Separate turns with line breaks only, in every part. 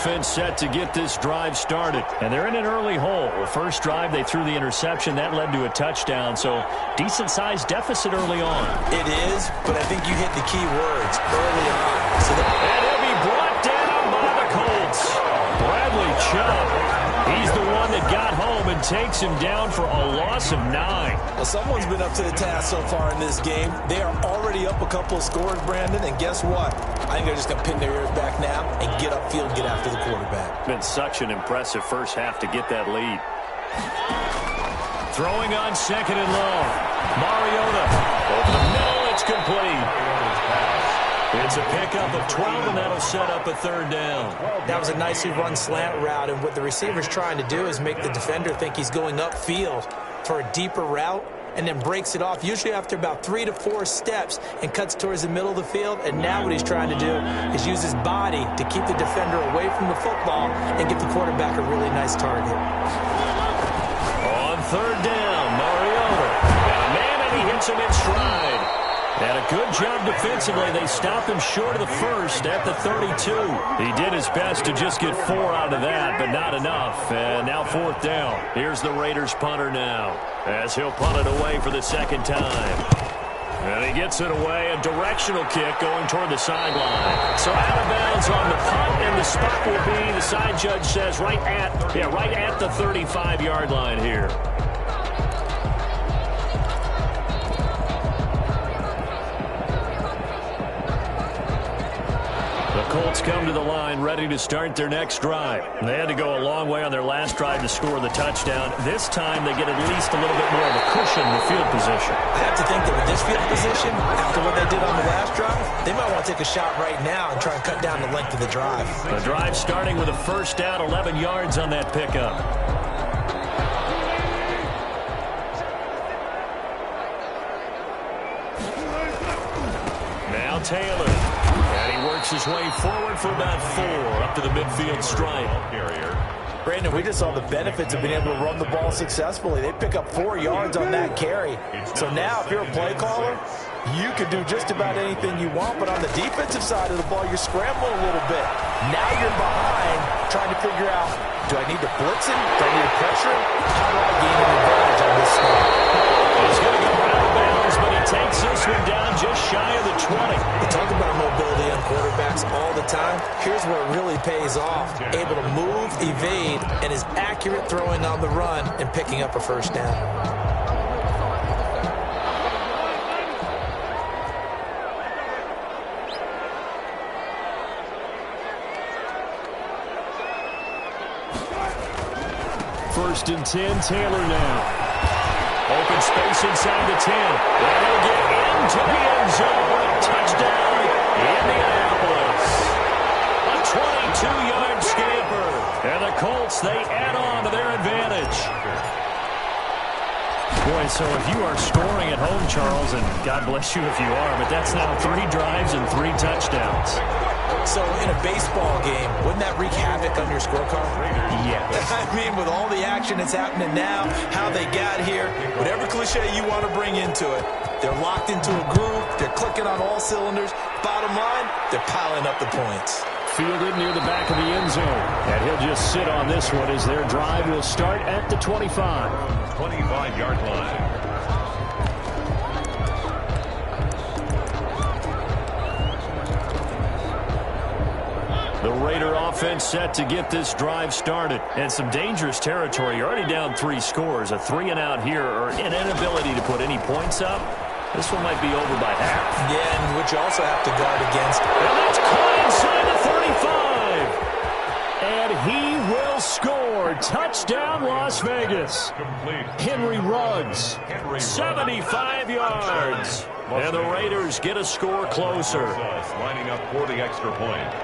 offense set to get this drive started. And they're in an early hole. The first drive, they threw the interception. That led to a touchdown. So decent-sized deficit early on.
It is, but I think you hit the key words early on.
And he'll be brought down by the Colts. Bradley Chubb. He's the one that got home and takes him down for a loss of 9.
Well, someone's been up to the task so far in this game. They are already up a couple of scores, Brandon, and guess what? I think they're just going to pin their ears back now and get upfield and get after the quarterback.
Been such an impressive first half to get that lead. Throwing on second and long. Mariota over the middle. It's complete. It's a pickup of 12, and that'll set up a third down.
That was a nicely run slant route, and what the receiver's trying to do is make the defender think he's going upfield for a deeper route, and then breaks it off, usually after about 3 to 4 steps, and cuts towards the middle of the field. And now what he's trying to do is use his body to keep the defender away from the football and give the quarterback a really nice target.
On third down, Mariota. Got a man, and he hits him in stride. And a good job defensively. They stop him short of the first at the 32. He did his best to just get 4 out of that, but not enough. And now fourth down. Here's the Raiders punter now, as he'll punt it away for the second time. And he gets it away. A directional kick going toward the sideline. So out of bounds on the punt, and the spot will be, the side judge says, right at the 35-yard line here. Colts come to the line ready to start their next drive. They had to go a long way on their last drive to score the touchdown. This time they get at least a little bit more of a cushion in the field position.
I have to think that with this field position, after what they did on the last drive, they might want to take a shot right now and try and cut down the length of the drive.
The drive starting with a first down, 11 yards on that pickup. Now Taylor. Works his way forward for about 4 up to the midfield stripe.
Brandon, we just saw the benefits of being able to run the ball successfully. They pick up 4 yards on that carry. So now if you're a play caller, you can do just about anything you want, but on the defensive side of the ball, you're scrambling a little bit. Now you're behind trying to figure out, do I need to blitz him? Do I need to pressure him? How do I gain an advantage on this snap?
He's going to go out of bounds, but he takes this one down just shy of the 20.
We talk about mobility on quarterbacks all the time. Here's where it really pays off. Able to move, evade, and is accurate throwing on the run and picking up a first down.
First and 10, Taylor now. Open space inside the 10. And he'll get into the end zone. Touchdown, Indianapolis. A 22-yard scamper. And the Colts, they add on to their advantage. Boy, so if you are scoring at home, Charles, and God bless you if you are, but that's now 3 drives and 3 touchdowns.
So in a baseball game, wouldn't that wreak havoc on your scorecard?
Yes.
I mean, with all the action that's happening now, how they got here, whatever cliche you want to bring into it, they're locked into a groove, they're clicking on all cylinders. Bottom line, they're piling up the points.
Fielded near the back of the end zone. And he'll just sit on this one as their drive will start at the 25.
25-yard line.
The Raider offense set to get this drive started. And some dangerous territory. You're already down 3 scores. A 3-and-out here, or an inability to put any points up. This one might be over by half.
Yeah, and which you also have to guard against.
And that's caught inside the 35. And he will score. Touchdown, Las Vegas. Henry Ruggs, 75 yards. And the Raiders get a score closer.
Lining up for the extra point.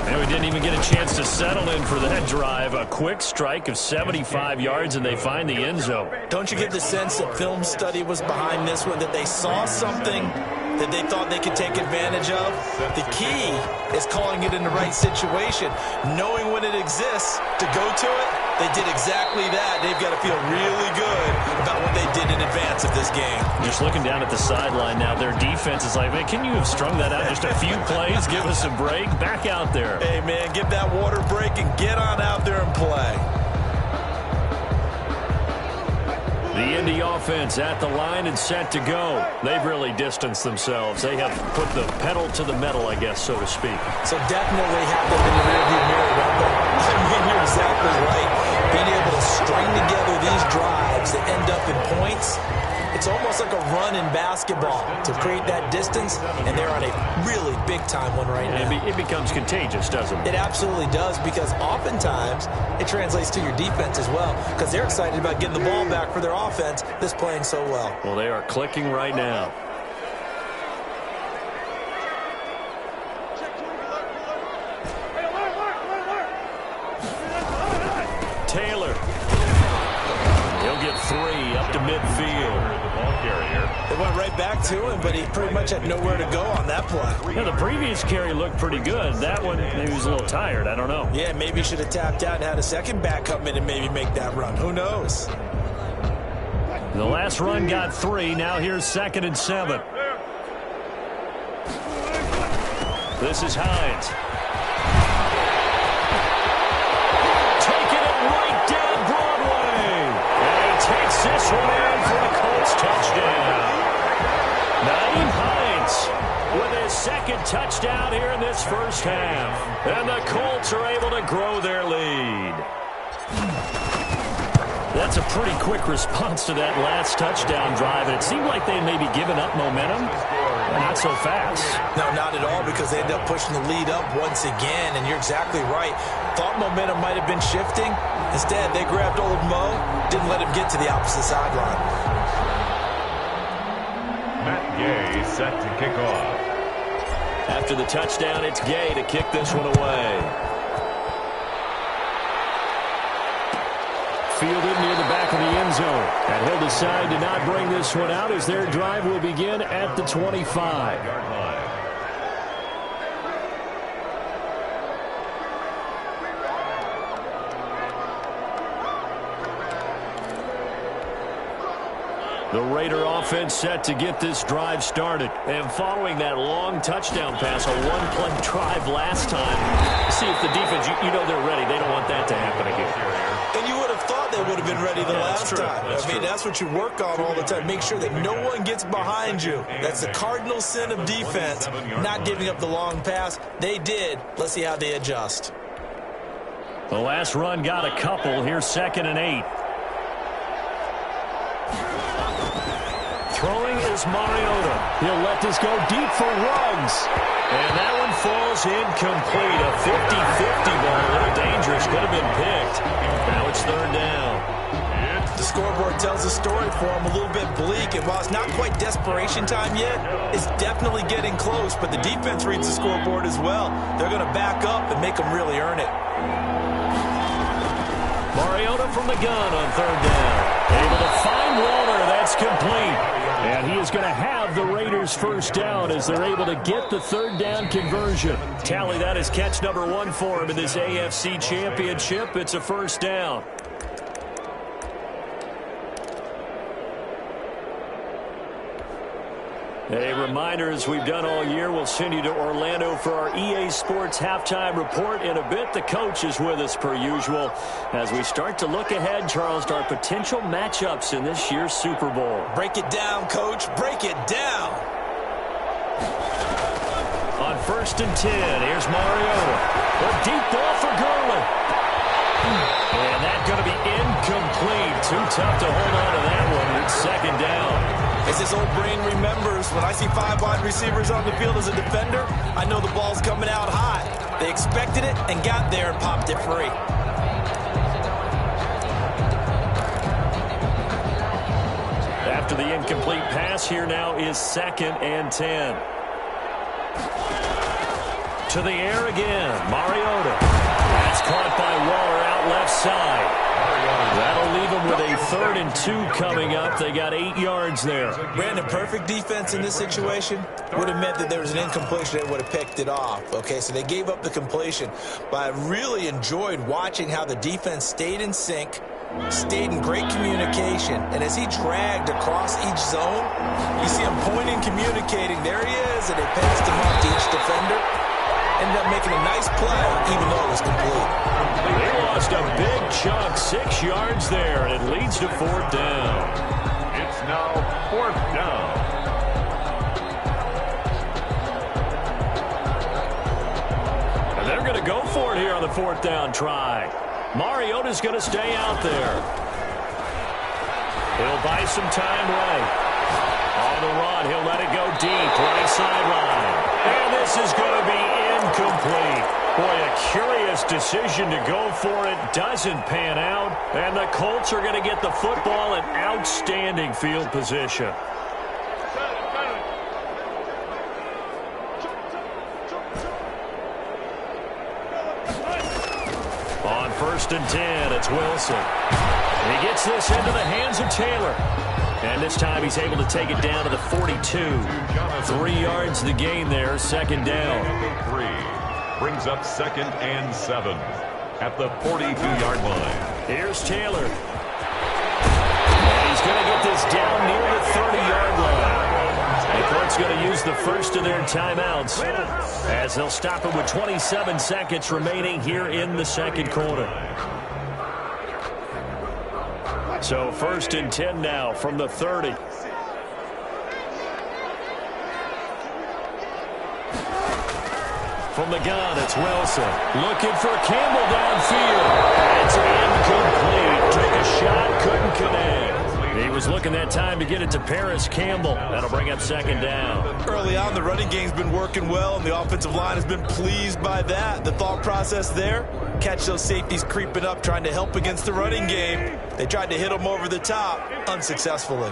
And we didn't even get a chance to settle in for that drive. A quick strike of 75 yards, and they find the end zone.
Don't you get the sense that film study was behind this one, that they saw something that they thought they could take advantage of. The key is calling it in the right situation, knowing when it exists to go to it. They did exactly that. They've got to feel really good about what they did in advance of this game.
Just looking down at the sideline now, their defense is like, man, can you have strung that out just a few plays? Give us a break. Back out there.
Hey, man, give that water break and get on out there and play.
The Indy offense at the line and set to go. They've really distanced themselves. They have put the pedal to the metal, I guess, so to speak.
So definitely have them in the rearview mirror, Rumble. I mean, you're exactly right. Being able to string together these drives that end up in points, it's almost like a run in basketball to create that distance, and they're on a really big-time one right now.
It becomes contagious, doesn't it?
It absolutely does, because oftentimes it translates to your defense as well, because they're excited about getting the ball back for their offense that's playing so well.
Well, they are clicking right now. Taylor. He'll get 3 up to midfield.
They went right back to him, but he pretty much had nowhere to go on that play.
Yeah, the previous carry looked pretty good. That one, maybe he was a little tired. I don't know.
Yeah, maybe he should have tapped out and had a second back come in and maybe make that run. Who knows?
The last run got 3. Now here's 2nd and 7. This is Hines. Taking it right down Broadway. And he takes this one in for a Colts touchdown. Naeem Hines with his 2nd touchdown here in this first half. And the Colts are able to grow their lead. That's a pretty quick response to that last touchdown drive. And it seemed like they may be giving up momentum. Not so fast.
No, not at all, because they end up pushing the lead up once again. And you're exactly right. Thought momentum might have been shifting. Instead, they grabbed old Mo, didn't let him get to the opposite sideline.
Matt Gay set to kick off.
After the touchdown, it's Gay to kick this one away. Fielded near the back of the end zone. And he'll decide to not bring this one out as their drive will begin at the 25. The Raider offense set to get this drive started. And following that long touchdown pass, a one-play drive last time, see if the defense, you know they're ready. They don't want that to happen again.
And you would have thought they would have been ready the last time. I mean, that's what you work on all the time. Make sure that no one gets behind you. That's the cardinal sin of defense, not giving up the long pass. They did. Let's see how they adjust.
The last run got a couple. Here's 2nd and 8. Throwing is Mariota. He'll let this go deep for Ruggs. And that one falls incomplete. A 50-50 ball. A little dangerous. Could have been picked. Now it's 3rd down.
The scoreboard tells a story for him, a little bit bleak. And while it's not quite desperation time yet, it's definitely getting close. But the defense reads the scoreboard as well. They're going to back up and make them really earn it.
Mariota from the gun on 3rd down. Able to find Waller. That's complete. And he is going to have the Raiders' first down as they're able to get the 3rd down conversion. Tally that as catch number 1 for him in this AFC Championship. It's a first down. A reminder, as we've done all year, we'll send you to Orlando for our EA Sports halftime report in a bit. The coach is with us per usual as we start to look ahead, Charles, to our potential matchups in this year's Super Bowl.
Break it down, Coach. Break it down.
On 1st and 10, here's Mariota. A deep ball for Gurley. And that's going to be incomplete. Too tough to hold on to that one. It's 2nd down.
As this old brain remembers, when I see 5 wide receivers on the field as a defender, I know the ball's coming out high. They expected it and got there and popped it free.
After the incomplete pass, here now is 2nd and 10. To the air again, Mariota. That's caught by Waller out left side. That'll leave him with a 3rd and 2 coming up. They got 8 yards there.
Brandon, perfect defense in this situation would have meant that there was an incompletion that would have picked it off. Okay, so they gave up the completion. But I really enjoyed watching how the defense stayed in sync, stayed in great communication, and as he dragged across each zone, you see him pointing, communicating. There he is, and they passed him off to each defender. Ended up making a nice play, even though it was complete.
They lost a big chunk, 6 yards there, and it leads to 4th down.
It's now 4th down.
And they're going to go for it here on the 4th down try. Mariota's going to stay out there. He'll buy some time right. On the run, he'll let it go deep, right sideline. And this is going to be incomplete. Boy, a curious decision to go for it. Doesn't pan out. And the Colts are going to get the football in outstanding field position. On 1st and 10, it's Wilson. And he gets this into the hands of Taylor. And this time he's able to take it down to the 42. 3 yards the gain there, 2nd down.
3 brings up 2nd and 7 at the 42-yard line.
Here's Taylor. And he's going to get this down near the 30-yard line. The Colts going to use the first of their timeouts as they'll stop it with 27 seconds remaining here in the 2nd quarter. So 1st and 10 now from the 30. From the gun, it's Wilson. Looking for Campbell downfield. It's incomplete. Took a shot, couldn't connect. He was looking that time to get it to Paris Campbell. That'll bring up 2nd down.
Early on, the running game's been working well, and the offensive line has been pleased by that. The thought process there, catch those safeties creeping up, trying to help against the running game. They tried to hit them over the top, unsuccessfully.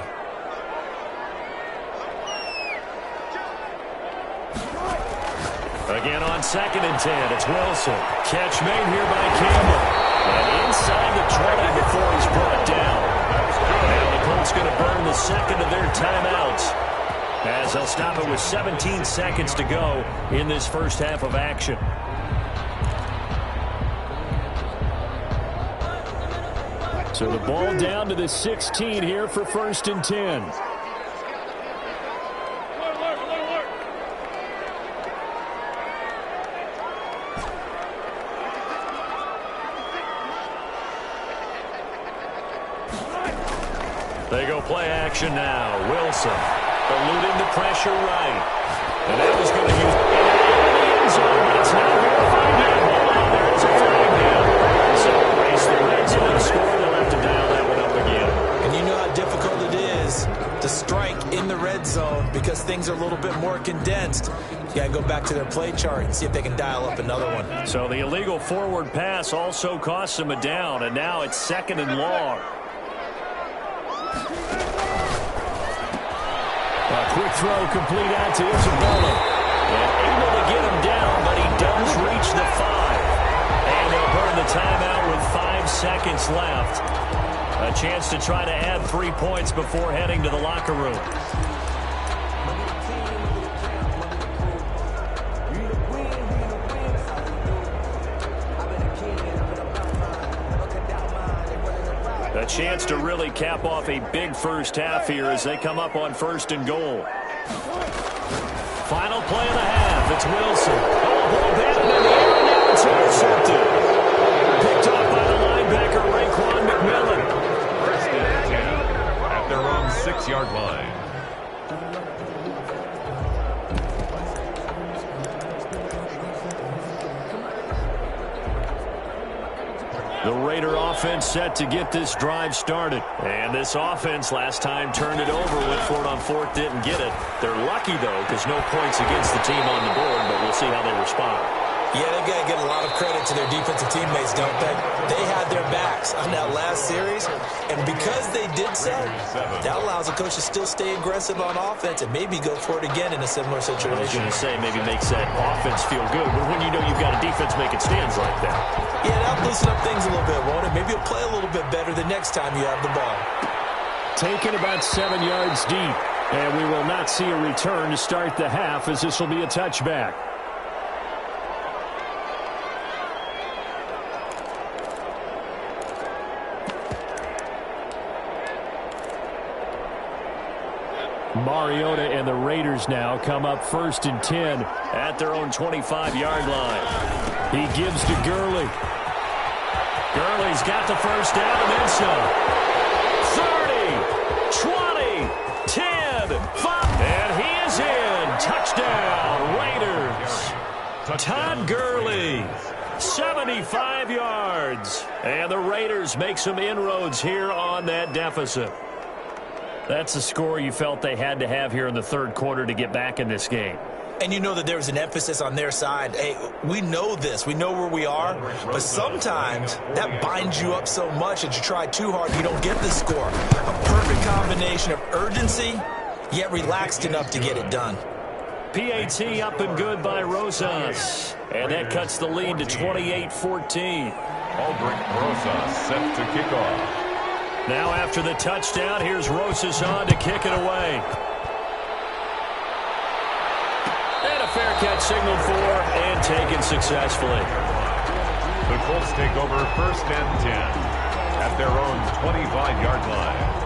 Again on 2nd and 10, it's Wilson. Catch made here by Campbell. And inside the 20 before he's brought down. And the Colts going to burn the 2nd of their timeouts as they'll stop it with 17 seconds to go in this first half of action. So the ball down to the 16 here for 1st and 10. They go play action now. Wilson eluding the pressure right. And that was going to use the end zone, but it's not going to find it. Hold on, there is a flag down. So race the red zone score. They'll have to dial that one up again.
And you know how difficult it is to strike in the red zone because things are a little bit more condensed. You got to go back to their play chart and see if they can dial up another one.
So the illegal forward pass also costs them a down, and now it's 2nd and long. A quick throw complete out to Isabella. And able to get him down, but he does reach the 5. And they'll burn the timeout with 5 seconds left. A chance to try to add 3 points before heading to the locker room. A chance to really cap off a big first half here as they come up on 1st and goal. Final play of the half. It's Wilson. Oh, ball batted in the air, and now it's intercepted. Picked off by the linebacker, Raekwon McMillan.
1st and 10 at their own 6-yard line.
The Raider offense set to get this drive started. And this offense last time turned it over, went for it on 4th, didn't get it. They're lucky, though, because no points against the team on the board, but we'll see how they respond.
Yeah, they've got to get a lot of credit credit to their defensive teammates, don't they? They had their backs on that last series, and because they did so, that allows the coach to still stay aggressive on offense and maybe go for it again in a similar situation.
I was going to say maybe makes that offense feel good, but when you know you've got a defense making stands like that.
Yeah, that'll loosen up things a little bit, won't it? Maybe you'll play a little bit better the next time you have the ball.
Taken about 7 yards deep, and we will not see a return to start the half as this will be a touchback. Mariota and the Raiders now come up 1st and 10 at their own 25-yard line. He gives to Gurley. Gurley's got the first down and then some. 30, 20, 10, 5, and he is in. Touchdown, Raiders. Todd Gurley, 75 yards. And the Raiders make some inroads here on that deficit. That's the score you felt they had to have here in the third quarter to get back in this game.
And you know that there was an emphasis on their side. Hey, we know this. We know where we are. But sometimes that binds you up so much that you try too hard, you don't get the score. A perfect combination of urgency, yet relaxed enough to get it done.
PAT up and good by Rosas. And that cuts the lead to 28-14.
Aldrich Rosas set to kick off.
Now after the touchdown, here's Rosas on to kick it away. And a fair catch signaled for and taken successfully.
The Colts take over 1st and 10 at their own 25-yard line.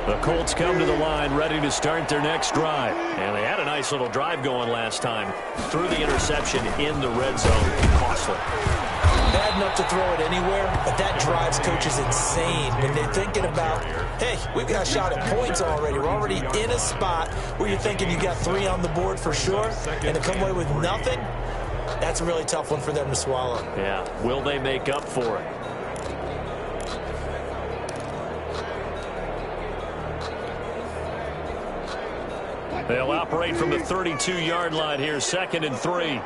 The Colts come to the line ready to start their next drive. And they had a nice little drive going last time. Threw the interception in the red zone. Costly.
Bad enough to throw it anywhere, but that drives coaches insane when they're thinking about, hey, we've got a shot at points already. We're already in a spot where you're thinking you got 3 on the board for sure, and to come away with nothing, that's a really tough one for them to swallow.
Yeah, will they make up for it? They'll operate from the 32-yard line here, 2nd and 3.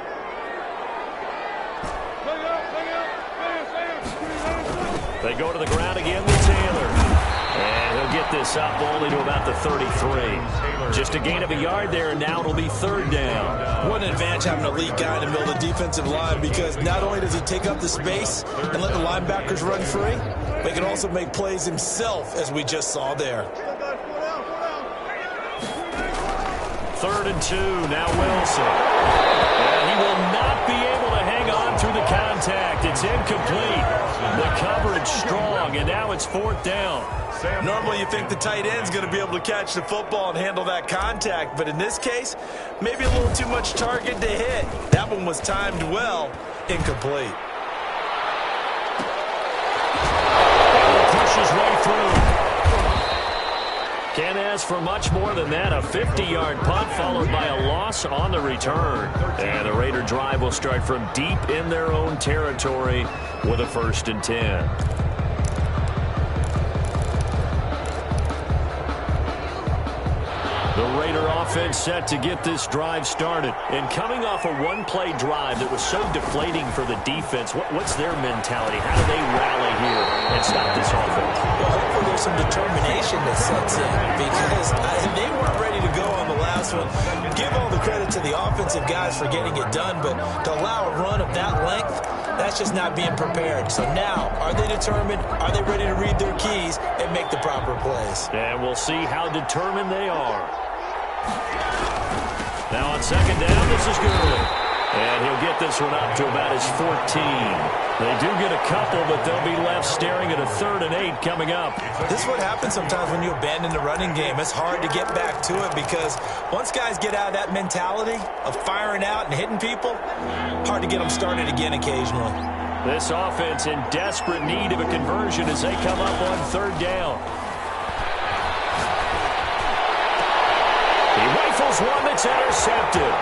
They go to the ground again with Taylor. And he'll get this up only to about the 33. Just a gain of a yard there, and now it'll be 3rd down.
What an advantage having an elite guy in the middle of the defensive line, because not only does he take up the space and let the linebackers run free, but he can also make plays himself, as we just saw there.
3rd and 2, now Wilson. And he will not be able to hang on through the contact. It's incomplete. The coverage strong, and now it's 4th down.
Normally you think the tight end's going to be able to catch the football and handle that contact, but in this case, maybe a little too much target to hit. That one was timed well, incomplete.
Pushes right through. Can't ask for much more than that. A 50-yard punt followed by a loss on the return. And the Raider drive will start from deep in their own territory with a 1st and 10. The Raider offense set to get this drive started. And coming off a one-play drive that was so deflating for the defense, what's their mentality? How do they rally here and stop this offense?
Well, hopefully there's some determination that sets in, because they weren't ready to go on the last one. Give all the credit to the offensive guys for getting it done, but to allow a run of that length, that's just not being prepared. So now, are they determined? Are they ready to read their keys and make the proper plays?
And we'll see how determined they are. Now on 2nd down, this is Gurley. And he'll get this one up to about his 14. They do get a couple, but they'll be left staring at a 3rd and 8 coming up.
This is what happens sometimes when you abandon the running game. It's hard to get back to it, because once guys get out of that mentality of firing out and hitting people, hard to get them started again occasionally.
This offense in desperate need of a conversion as they come up on 3rd down. He rifles one that's intercepted.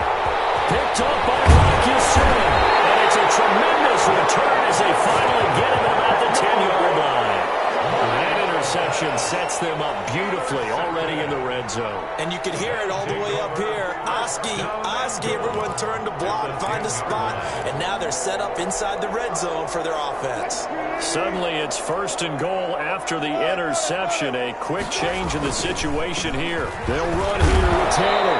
Picked up by Marcus, and it's a tremendous return as they finally get him about the 10-yard line. That interception sets sets them up beautifully already in the red zone.
And you can hear it all the way up here. Oski, everyone turned to block, find a spot, and now they're set up inside the red zone for their offense.
Suddenly it's 1st and goal after the interception. A quick change in the situation here. They'll run here with Taylor.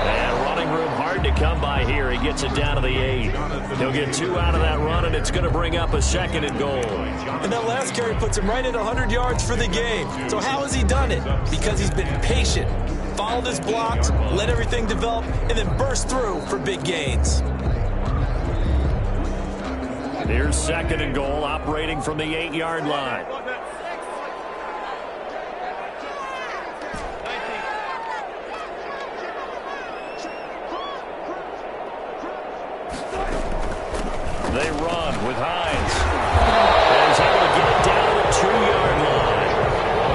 And running room hard to come by here. He gets it down to the 8. He'll get 2 out of that run, and it's going to bring up a 2nd and goal.
And that last carry puts him right at 100 yards for the game. So how has he done it? Because he's been patient, followed his blocks, let everything develop, and then burst through for big gains.
Here's 2nd and goal, operating from the 8-yard line. They run with Hines. And he's able to get it down to the 2-yard line.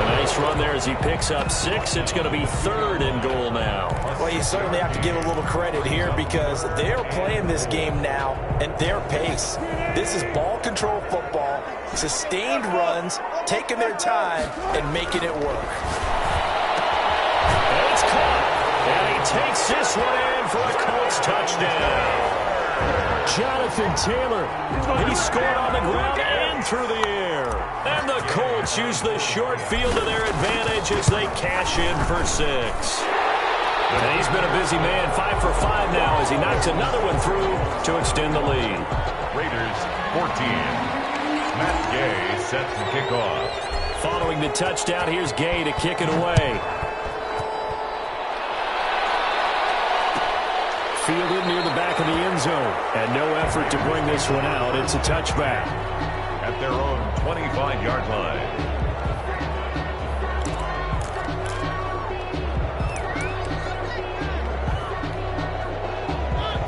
A nice run there as he picks up 6. It's going to be 3rd and goal now.
Well, you certainly have to give a little credit here because they're playing this game now at their pace. This is ball control football, sustained runs, taking their time, and making it work.
And it's caught. And he takes this one in for a Colts touchdown. Jonathan Taylor, he scored on the ground and through the air. And the Colts use the short field to their advantage as they cash in for 6. And he's been a busy man, 5 for 5 now as he knocks another one through to extend the lead.
Raiders 14. Matt Gay set to kick off.
Following the touchdown, here's Gay to kick it away. Fielded near the back of the end zone. And no effort to bring this one out. It's a touchback.
At their own 25-yard line.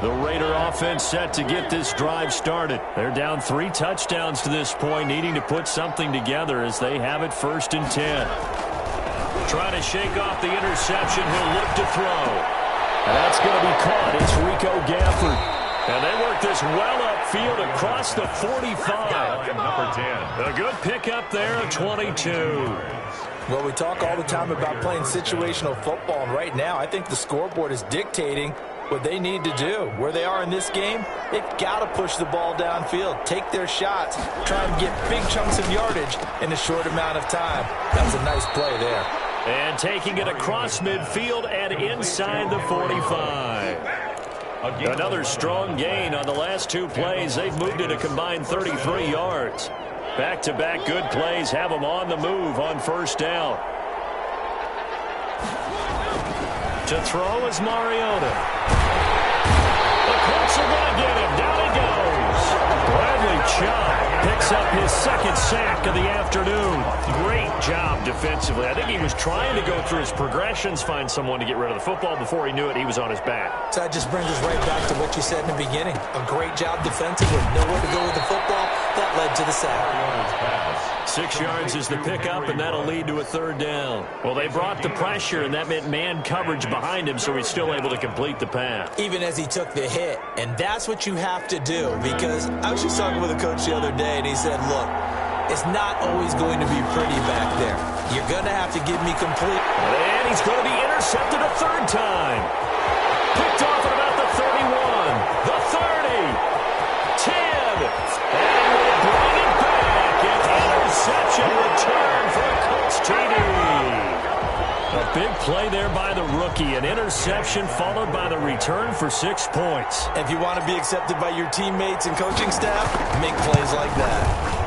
The Raider offense set to get this drive started. They're down 3 touchdowns to this point, needing to put something together as they have it 1st and 10. Trying to shake off the interception. He'll look to throw. And that's going to be caught. It's Rico Gafford. And they work this well upfield across the 45.
Number 10.
A good pickup there, a 22.
Well, we talk all the time about playing situational football, and right now I think the scoreboard is dictating what they need to do. Where they are in this game, they've got to push the ball downfield, take their shots, try and get big chunks of yardage in a short amount of time. That's a nice play there.
And taking it across midfield and inside the 45. Another strong gain on the last 2 plays. They've moved it a combined 33 yards. Back-to-back good plays have them on the move on 1st down. To throw is Mariota. The Colts are going to get him. Down he goes. Bradley Chubb picks up his 2nd sack of the afternoon. Great job defensively. I think he was trying to go through his progressions, find someone to get rid of the football. Before he knew it, he was on his back.
So that just brings us right back to what you said in the beginning. A great job defensively. Nowhere to go with the football. That led to the sack.
6 yards is the pickup, and that'll lead to a 3rd down. Well, they brought the pressure, and that meant man coverage behind him, so he's still able to complete the pass.
Even as he took the hit. And that's what you have to do, because I was just talking with a coach the other day, and he said, look, it's not always going to be pretty back there. You're going to have to give me complete.
And he's going to be intercepted a 3rd time. Picked off at about the 31, the 30, 10, and we'll bring it back. An interception return for a Colts TD. A big play there by the rookie. An interception followed by the return for 6 points.
If you want to be accepted by your teammates and coaching staff, make plays like that.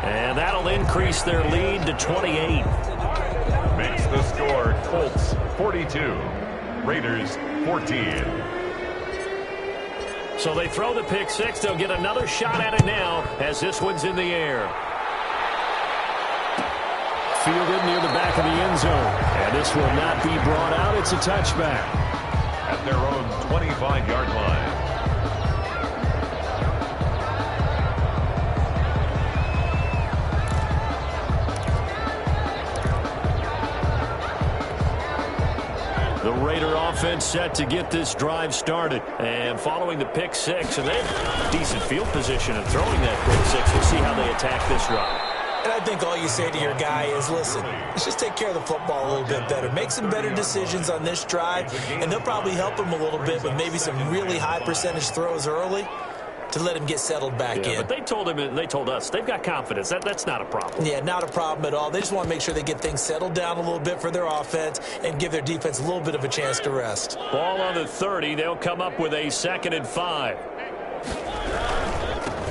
And that'll increase their lead to 28.
Makes the score Colts 42. Raiders 14.
So they throw the pick 6. They'll get another shot at it now as this one's in the air. Fielded near the back of the end zone. And this will not be brought out. It's a touchback.
At their own 25-yard line.
The Raider offense set to get this drive started. And following the pick 6, and they have decent field position in throwing that pick 6. We'll see how they attack this drive.
And I think all you say to your guy is, listen, let's just take care of the football a little bit better. Make some better decisions on this drive, and they'll probably help him a little bit with maybe some really high percentage throws early to let him get settled back in.
But they told him, and they told us, they've got confidence. That's not a problem.
Yeah, not a problem at all. They just want to make sure they get things settled down a little bit for their offense and give their defense a little bit of a chance to rest.
Ball on the 30. They'll come up with a 2nd and 5.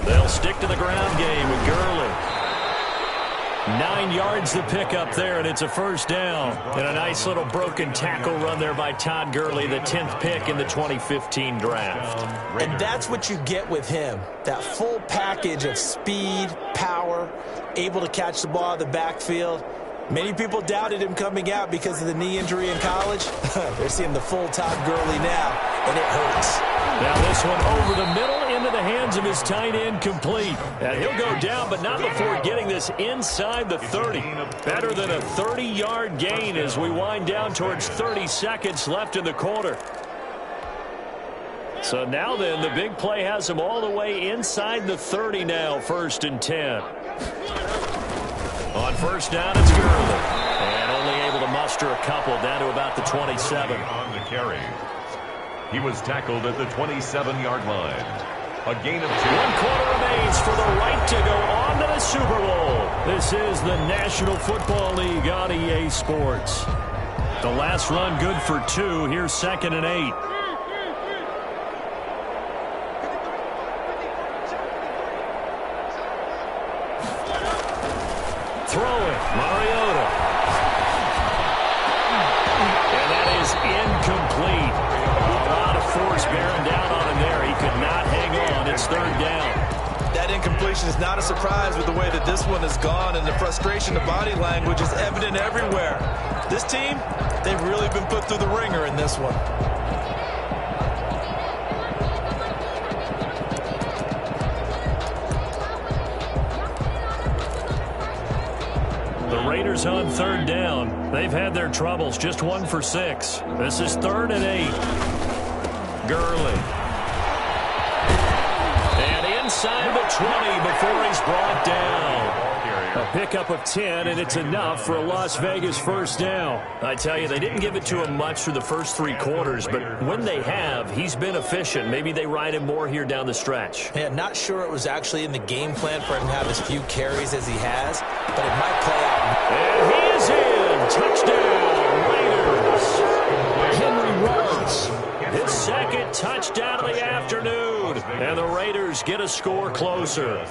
They'll stick to the ground game with Gurley. 9 yards to pick up there, and it's a first down. And a nice little broken tackle run there by Todd Gurley, the 10th pick in the 2015 draft.
And that's what you get with him, that full package of speed, power, able to catch the ball in the backfield. Many people doubted him coming out because of the knee injury in college. They're seeing the full Todd Gurley now, and it hurts.
Now this one over the middle into the hands of his tight end, complete. And he'll go down, but not before getting this inside the 30. Better than a 30-yard gain as we wind down towards 30 seconds left in the quarter. So now then, the big play has him all the way inside the 30 now, 1st and 10. On first down, it's Gurley. And only able to muster a couple down to about the 27.
On the carry. He was tackled at the 27-yard line. A gain of 2.
1 quarter remains for the right to go on to the Super Bowl. This is the National Football League on EA Sports. The last run good for 2. Here's 2nd and 8. Throwing, Mariota. And that is incomplete. A lot of force bearing down on him there. He could not hang on. It's 3rd down.
That incompletion is not a surprise with the way that this one has gone, and the frustration, the body language is evident everywhere. This team, they've really been put through the ringer in this one.
The Raiders on 3rd down. They've had their troubles, just 1 for 6. This is 3rd and 8. Gurley. And inside the 20 before he's brought down. A pickup of 10, and it's enough for a Las Vegas first down. I tell you, they didn't give it to him much through the first 3 quarters, but when they have, he's been efficient. Maybe they ride him more here down the stretch.
Yeah, not sure it was actually in the game plan for him to have as few carries as he has, but it might play out.
And he is in. Touchdown, Raiders. Henry Ruggs. His 2nd touchdown of the afternoon. And the Raiders get a score closer.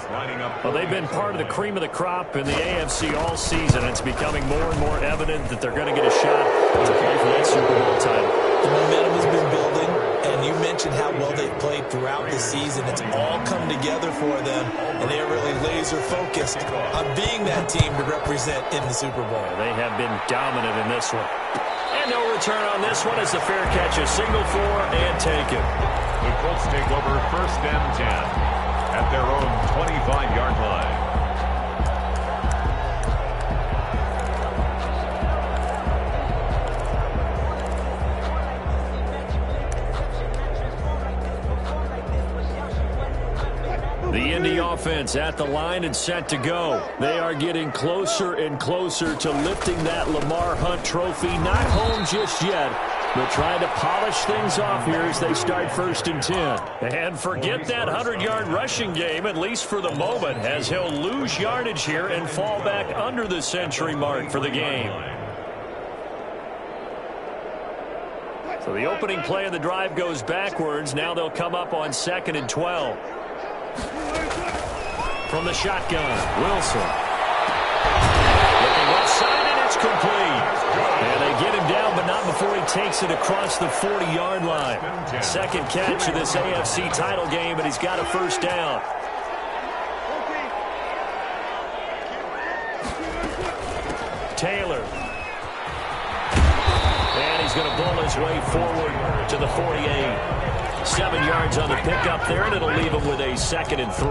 Well, they've been part of the cream of the crop in the AFC all season. It's becoming more and more evident that they're going to get a shot to play for that Super Bowl title.
The momentum has been building, and you mentioned how well they've played throughout the season. It's all come together for them, and they're really laser-focused on being that team to represent in the Super Bowl.
They have been dominant in this one. And no return on this one as the fair catch is signal for and taken.
The Colts take over 1st and 10 at their own 25-yard line.
The Indy offense at the line and set to go. They are getting closer and closer to lifting that Lamar Hunt trophy. Not home just yet, but trying to polish things off here as they start 1st and 10. And forget that 100-yard rushing game, at least for the moment, as he'll lose yardage here and fall back under the century mark for the game. So the opening play of the drive goes backwards. Now they'll come up on 2nd and 12. From the shotgun, Wilson. Looking left side, and it's complete. And they get him down, but not before he takes it across the 40-yard line. 2nd catch of this AFC title game, and he's got a 1st down. Taylor. And he's going to bull his way forward to the 48. 7 yards on the pickup there, and it'll leave him with a 2nd and 3.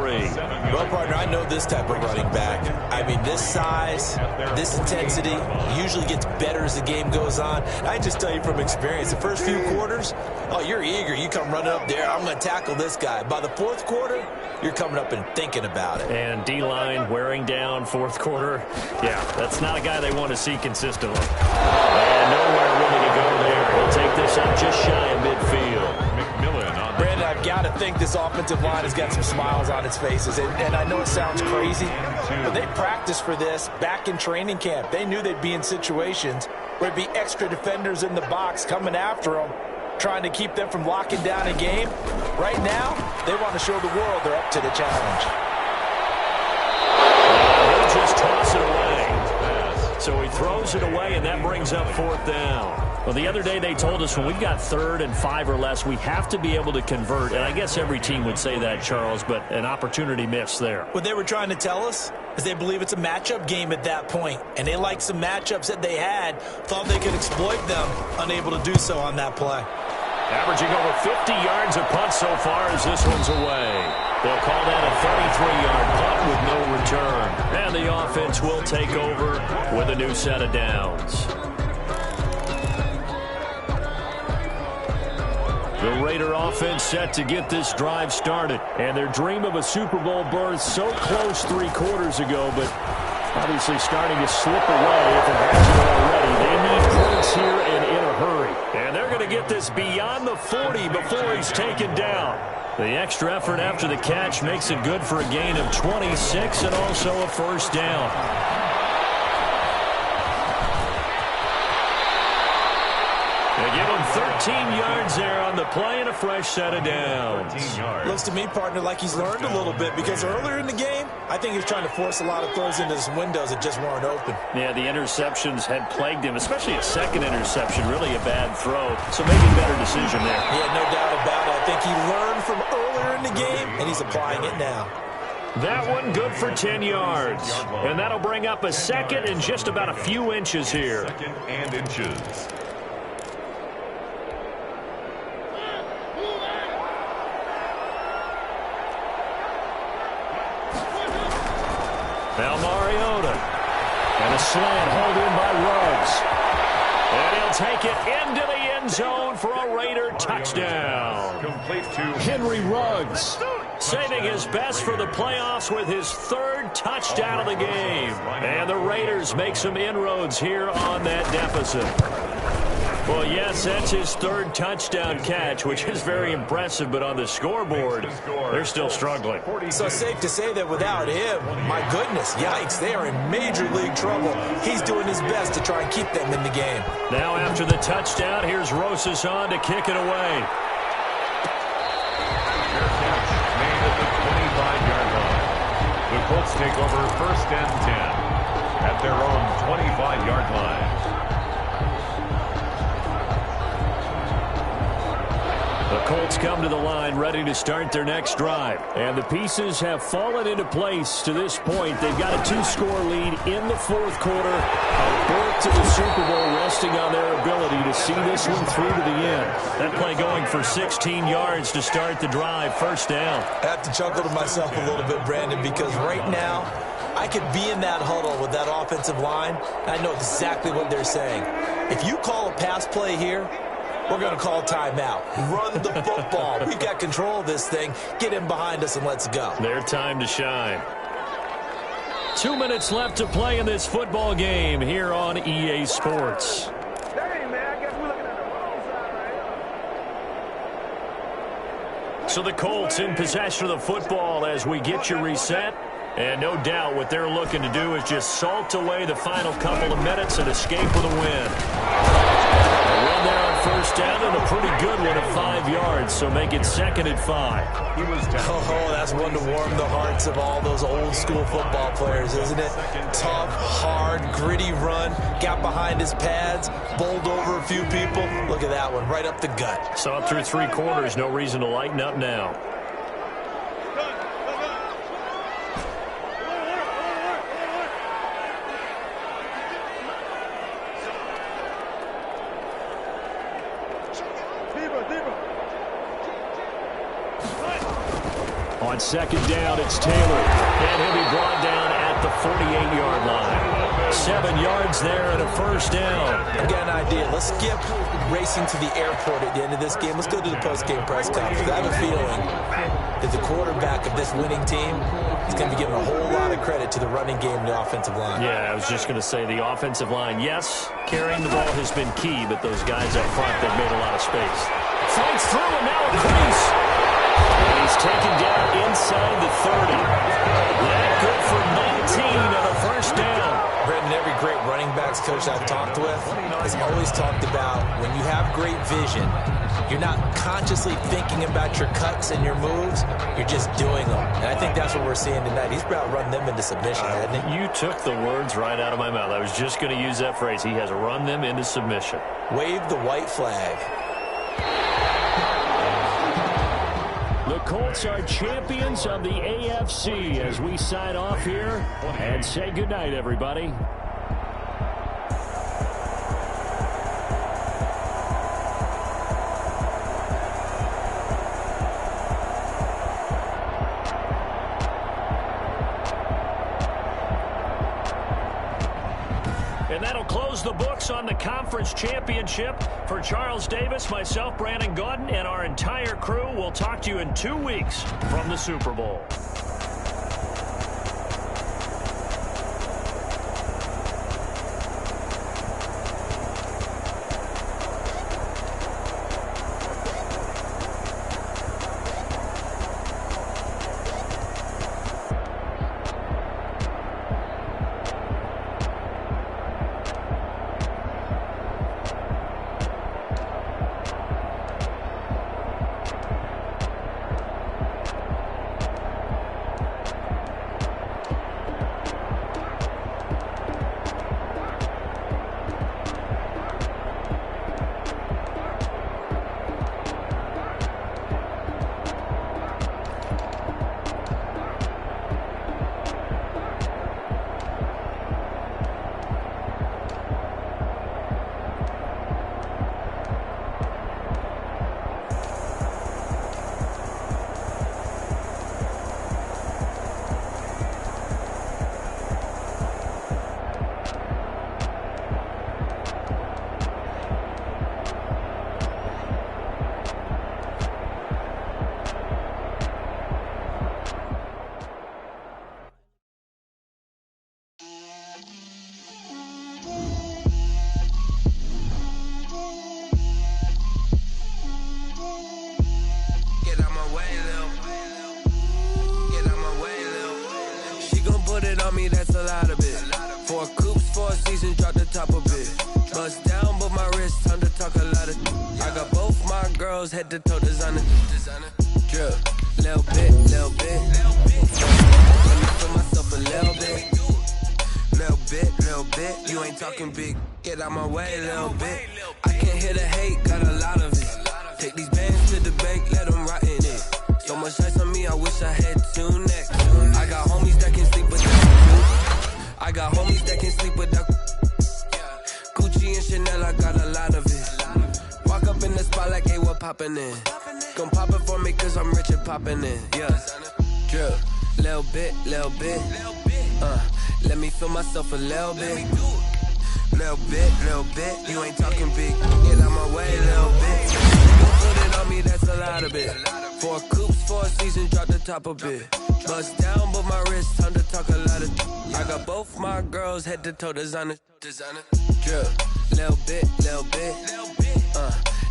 Well, partner, I know this type of running back. I mean, this size, this intensity usually gets better as the game goes on. I just tell you from experience, the first few quarters, oh, you're eager. You come running up there, I'm going to tackle this guy. By the fourth quarter, you're coming up and thinking about it.
And D-line wearing down fourth quarter. Yeah, that's not a guy they want to see consistently. And nowhere really to go there. He'll take this up just shy of midfield.
Brandon, I've got to think this offensive line has got some smiles on its faces. And I know it sounds crazy, but they practiced for this back in training camp. They knew they'd be in situations where there'd be extra defenders in the box coming after them, trying to keep them from locking down a game. Right now, they want to show the world they're up to the challenge.
He'll just toss it away. So he throws it away, and that brings up 4th down. Well, the other day they told us when we've got 3rd and 5 or less, we have to be able to convert. And I guess every team would say that, Charles, but an opportunity missed there.
What they were trying to tell us is they believe it's a matchup game at that point. And they liked some matchups that they had, thought they could exploit them, unable to do so on that play.
Averaging over 50 yards a punt so far as this one's away. They'll call that a 33-yard punt with no return. And the offense will take over with a new set of downs. The Raider offense set to get this drive started. And their dream of a Super Bowl berth so close 3 quarters ago, but obviously starting to slip away if it hasn't already. They need points here and in a hurry. And they're going to get this beyond the 40 before he's taken down. The extra effort after the catch makes it good for a gain of 26 and also a 1st down. They give him 13 yards there on the play and a fresh set of downs.
Looks to me, partner, like he's learned a little bit because earlier in the game, I think he was trying to force a lot of throws into his windows that just weren't open.
Yeah, the interceptions had plagued him, especially a 2nd interception, really a bad throw. So maybe a better decision there.
Yeah, no doubt about it. I think he learned from earlier in the game, and he's applying it now.
That one good for 10 yards. And that'll bring up a 2nd and just about a few inches here.
2nd and inches.
Now Mariota. And a slant hold in by Ruggs. And he'll take it into the end zone for a Raider touchdown.
Complete to
Henry Ruggs, saving his best for the playoffs with his 3rd touchdown of the game. And the Raiders make some inroads here on that deficit. Well, yes, that's his 3rd touchdown catch, which is very impressive, but on the scoreboard, they're still struggling.
So safe to say that without him, my goodness, yikes, they are in major league trouble. He's doing his best to try and keep them in the game.
Now after the touchdown, here's Rosas on to kick it away.
Fair catch made at the 25-yard line. The Colts take over 1st and 10 at their own 25-yard line.
The Colts come to the line ready to start their next drive. And the pieces have fallen into place to this point. They've got a 2-score lead in the 4th quarter. A berth to the Super Bowl resting on their ability to see this one through to the end. That play going for 16 yards to start the drive. 1st down.
I have to chuckle to myself a little bit, Brandon, because right now I could be in that huddle with that offensive line, and I know exactly what they're saying. If you call a pass play here, we're going to call timeout. Run the football. We've got control of this thing. Get in behind us and let's go.
Their time to shine. 2 minutes left to play in this football game here on EA Sports. So the Colts in possession of the football as we get you reset. And no doubt what they're looking to do is just salt away the final couple of minutes and escape with a win. A win there on 1st down and a pretty good one at 5 yards, so make it 2nd and 5.
He was down.
Oh, that's one to warm the hearts of all those old school football players, isn't it? Tough, hard, gritty run, got behind his pads, bowled over a few people. Look at that one, right up the gut.
So up through 3 quarters, no reason to lighten up now. On second down, it's Taylor. And he'll be brought down at the 48-yard line. 7 yards there and a first down.
I've got an idea. Let's skip racing to the airport at the end of this game. Let's go to the post-game press conference. I have a feeling that the quarterback of this winning team is going to be giving a whole lot of credit to the running game and the offensive line.
Yeah, I was just going to say the offensive line, yes, carrying the ball has been key, but those guys up front, they've made a lot of space. Fights through and now a crease. And he's taken down inside the 30. That good for 19 and a first down.
Brendan, every great running backs coach I've talked with has always talked about when you have great vision, you're not consciously thinking about your cuts and your moves, you're just doing them. And I think that's what we're seeing tonight. He's about to run them into submission, hasn't he?
You took the words right out of my mouth. I was just going to use that phrase. He has run them into submission.
Wave the white flag.
The Colts are champions of the AFC as we sign off here and say goodnight, everybody. And that'll close the books on the conference championship. For Charles Davis, myself, Brandon Gaudin, and our entire crew, we'll talk to you in 2 weeks from the Super Bowl.
That's a lot of it. 4 coops, 4 seasons, drop the top of it. Bust down, but my wrist, time to talk a lot of. I got both my girls, head to toe designer. Drip, little bit, little bit. Let me feel myself a little bit. Little bit. You ain't talking big, get out my way, little bit. I can't hear the hate, got a lot of it. Take these bands to the bank, let them rot in it. So much ice on me, I wish I had 2 necks. I got homies that can sleep without. I got homies that can sleep without. Gucci and Chanel, I got a lot of it. Walk up in the spot like, hey, what poppin' in? Gon' pop it for me cause I'm rich and poppin' in. Yeah, drip, little bit. Let me feel myself a little bit. Little bit. You ain't talking big, get out my way, little bit. Don't put it on me, that's a lot of it. 4 coops, 4 seasons, drop the top a bit. Bust down, but my wrist, time to talk a lot of. I got both my girls, head to toe designer. Drip, little bit.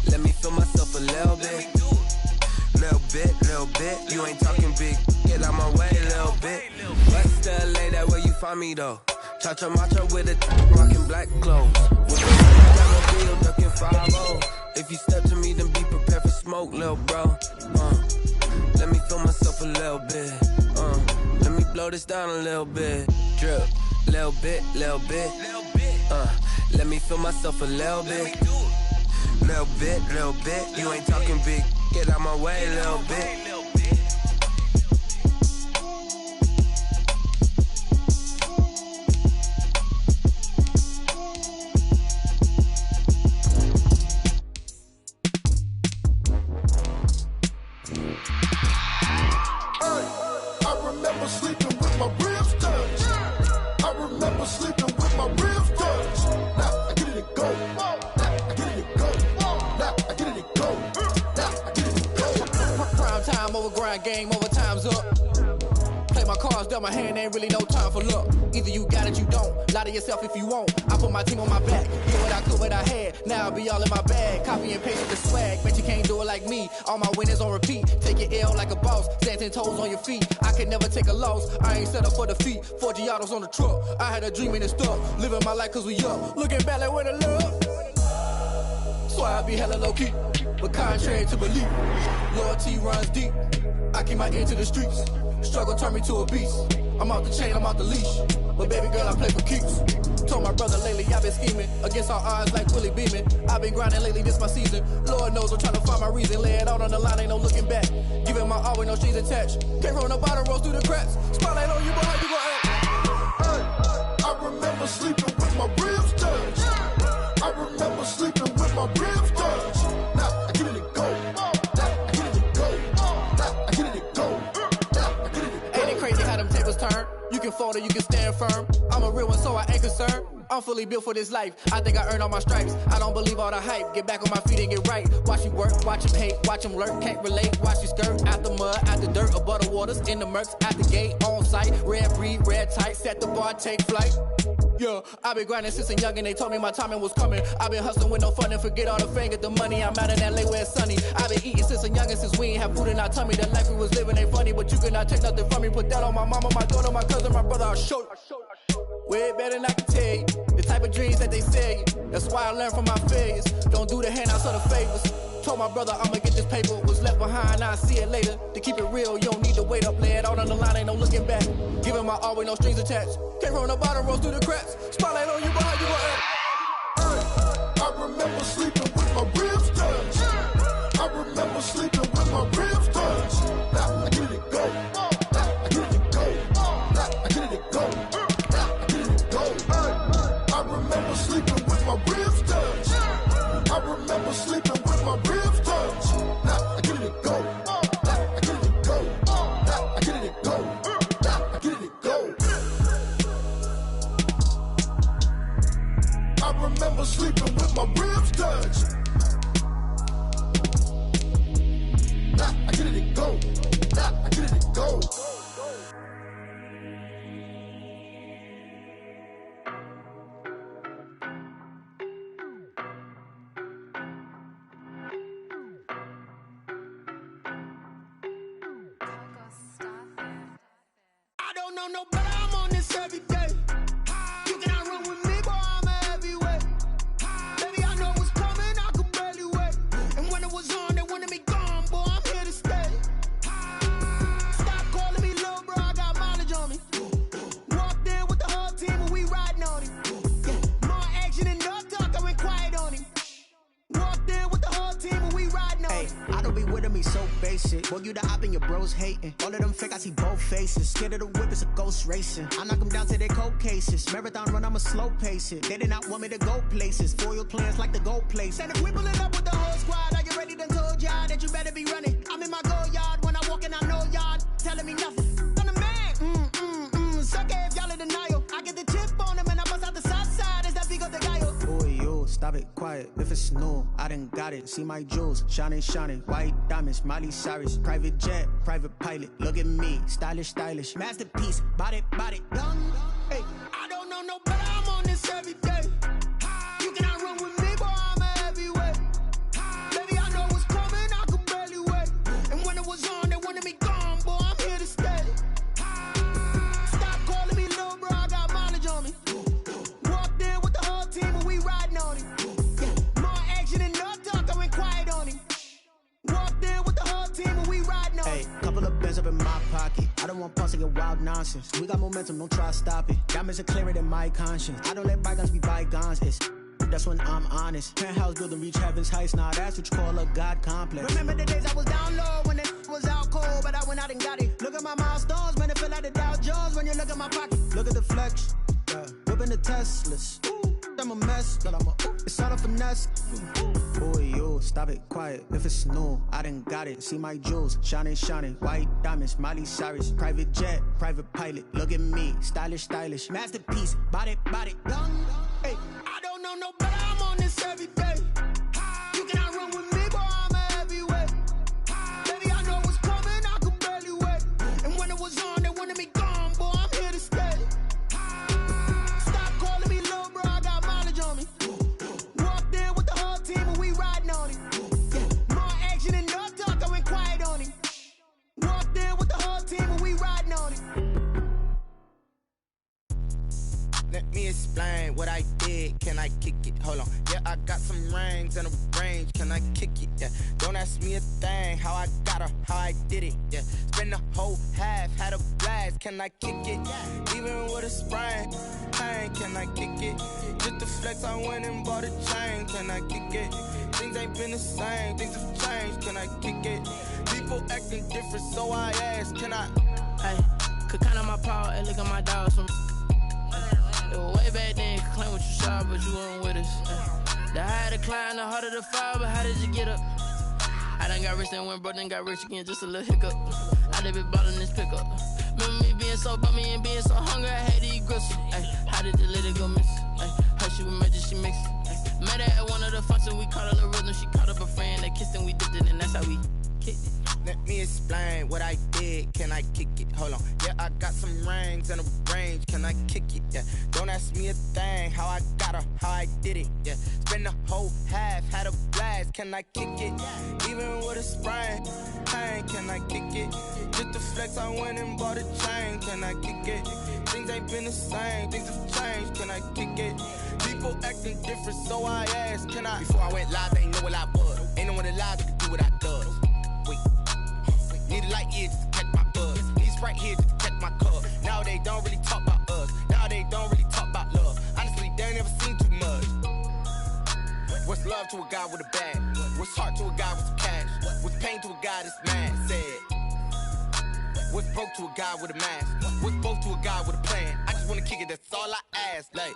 Let me feel myself a little bit. Little bit. You ain't talking big, get out my way, little bit. West LA, that where you find me though. Cha-cha matcha with it, rockin' black clothes. With the Batmobile, ducking 5-0. If you step to me, then be prepared for smoke, little bro. Let me feel myself a little bit. Let me blow this down a little bit. Drip, little bit. Let me feel myself a little bit. Little bit. You ain't talking big, get out my way, little bit.
time over grind, game over, time's up. Play my cards, dealt my hand, ain't really no time for luck. Either you got it, you don't. Lie to yourself if you won't. I put my team on my back. Get what I could, what I had. Now I'll be all in my bag. Copy and paste with the swag. Bet you can't do it like me. All my winners on repeat. Take your L like a boss. Stand 10 toes on your feet. I can never take a loss. I ain't set up for defeat. 4 Giottos on the truck. I had a dream and it stuck. Living my life cause we up. Looking back like where the love. So I be hella low key. But contrary to belief, loyalty runs deep. I keep my ear to the streets. Struggle turned me to a beast. I'm out the chain, I'm out the leash. But baby girl, I play for keeps. Told my brother lately, I've been scheming against all odds like Willie Beeman. I've been grinding lately, this my season. Lord knows I'm trying to find my reason. Lay it out on the line, ain't no looking back. Giving my all with no strings attached. Came from the bottom, rose through the cracks. Spotlight on you, but how you gon' act?
Hey, I remember sleeping with my ribs touched. I remember sleeping with my ribs touched. Now I get it to go. Now I get it to go. Now I get it to go. Now I get it to go.
Ain't it crazy how them tables turn? You can fold or you can stand firm. I'm a real one, so I ain't concerned. I'm fully built for this life. I think I earned all my stripes. I don't believe all the hype. Get back on my feet and get right. Watch you work, watch him hate, watch him lurk. Can't relate, watch you skirt. Out the mud, out the dirt, above the waters, in the murks, out the gate, on site. Red breed, red tight, set the bar, take flight. Yeah, I been grinding since a youngin'. They told me my timing was coming. I been hustling with no fun and forget all the fame, get the money. I'm out in LA where it's sunny. I been eating since a youngin', since we ain't have food in our tummy. The life we was living ain't funny, but you cannot take nothing from me. Put that on my mama, my daughter, my cousin, my brother. I'll show you. Way better than I can tell you. The type of dreams that they sell you. That's why I learned from my failures. Don't do the handouts or the favors. Told my brother I'ma get this paper. Was left behind, I'll see it later. To keep it real, you don't need to wait up. Lay it out on the line, ain't no looking back. Giving my all with no strings attached. Came from the bottom, rose through the cracks. Spotlight on you, but how you gon' act?
Hey, I remember sleeping with my ribs touched. I remember sleeping with my ribs touched. Now I get it to go. Now I get it to go. Now I get it to go. Now I get it to go. Hey, I remember sleeping with my ribs touched. I remember sleeping with my ribs touched. Now I get it to go. Now I get it to go. Now I get it to go. Now I get it to go. I remember sleeping with my ribs touched. Now I get it to go. Now I get it to go.
I don't know no better, I'm on this every day. You cannot run with me, boy, I'm a heavyweight. Baby, I know what's coming, I could barely wait. And when it was on, they wanted me gone, boy, I'm here to stay. Stop calling me little bro, I got mileage on me. Walked in with the whole team and we riding on him. Yeah, more action and no talk, I went quiet on him. Walked in with the whole team and we riding on him.
I don't be with him, he's so basic. Boy, you the op and your bros hating. All of them fake, I see both faces. Scared of the whip, it's a ghost racing. I knock them down to their cold cases. Marathon run, I'ma slow pace it. They did not want me to go places. Foil plans like the gold place.
And if we pulling up with the whole squad, are you ready? Done told y'all that you better be running. I'm in my go yard, when I walk in, I know y'all telling me nothing. I'm the man, suck it if y'all in denial. I get the chip on him and I bust out the south side, is that Vigo de Gallo?
Boy, yo, stop it, quiet. If it's new, I done got it. See my jewels, shining, shining. White diamonds, Miley Cyrus. Private jet, private pilot. Look at me, stylish, stylish. Masterpiece, body, young.
Hey, I don't know no better, I'm on this every day. You cannot run with me, boy, I'm a heavyweight. Baby, I know what's coming, I could barely wait. And when it was on, they wanted me gone, boy, I'm here to stay. Stop calling me little bro, I got mileage on me. Walked in with the whole team and we riding on him. Yeah, more action and no talk, I went quiet on him. Walked in with the whole team and we riding on him.
Hey, couple of bands up in my pocket. I don't want pulse to get wild nonsense. We got momentum, don't try to stop it. Diamonds are clearer than my conscience. I don't let bygones be bygones. It's that's when I'm honest. Penthouse building, reach heaven's heights. Now that's what you call a God complex.
Remember the days I was down low when it was out cold, but I went out and got it. Look at my milestones, man, it feel like the Dow Jones when you look at my pocket.
Look at the flex, yeah. Whipping the Teslas. Ooh, I'm a mess, but it's all a finesse. Boy, yo, stop it, quiet. If it's new, I done got it. See my jewels, shining, shining. White diamonds, Miley Cyrus. Private jet, private pilot. Look at me, stylish, stylish. Masterpiece, body, young.
Hey, I don't know no better, I'm on this every day. You cannot run with me, boy, I'm a heavyweight. Baby, I know what's coming,
did, can I kick it? Hold on, yeah, I got some rings and a range, can I kick it? Yeah, don't ask me a thing, how I got her, how I did it. Yeah, spend the whole half, had a blast, can I kick it? Even with a sprain, pain, can I kick it? Just the flex, I went and bought a chain, can I kick it? Things ain't been the same, things have changed, can I kick it? People acting different, so I ask, can I?
Hey, could count on my power, and look at my dogs from. It was way back then, could claim what you saw, but you weren't with us. The higher the climb, the harder the fall, but how did you get up? I done got rich, then went broke, then got rich again, just a little hiccup. I done been ballin' this pickup. Remember me being so bummy and being so hungry, I had to eat gristle. Ay, how did the lady go miss? Ay, how she was magic, she mixed. Met her at one of the functions, we caught a little rhythm, she caught up a friend, they kissed and we dipped it, and that's how we kicked it.
Let me explain what I did, can I kick it? Hold on, yeah, I got some rings and a range, can I kick it? Yeah, don't ask me a thing, how I got her, how I did it. Yeah, spend the whole half, had a blast, can I kick it? Even with a sprain, pain, can I kick it? Just the flex, I went and bought a chain, can I kick it? Things ain't been the same, things have changed, can I kick it? People acting different, so I ask, can I? Before I went live, they ain't know what I was. Ain't no one alive that could do what I does. Wait, need a light here just to catch my buzz. Need Sprite here just to catch my cup. Now they don't really talk about us. Now they don't really talk about love. Honestly, they ain't never seen too much. What's love to a guy with a bag? What's heart to a guy with some cash? What's pain to a guy that's mad? Said. What's broke to a guy with a mask? What's both to a guy with a plan? I just wanna kick it, that's all I ask. Like,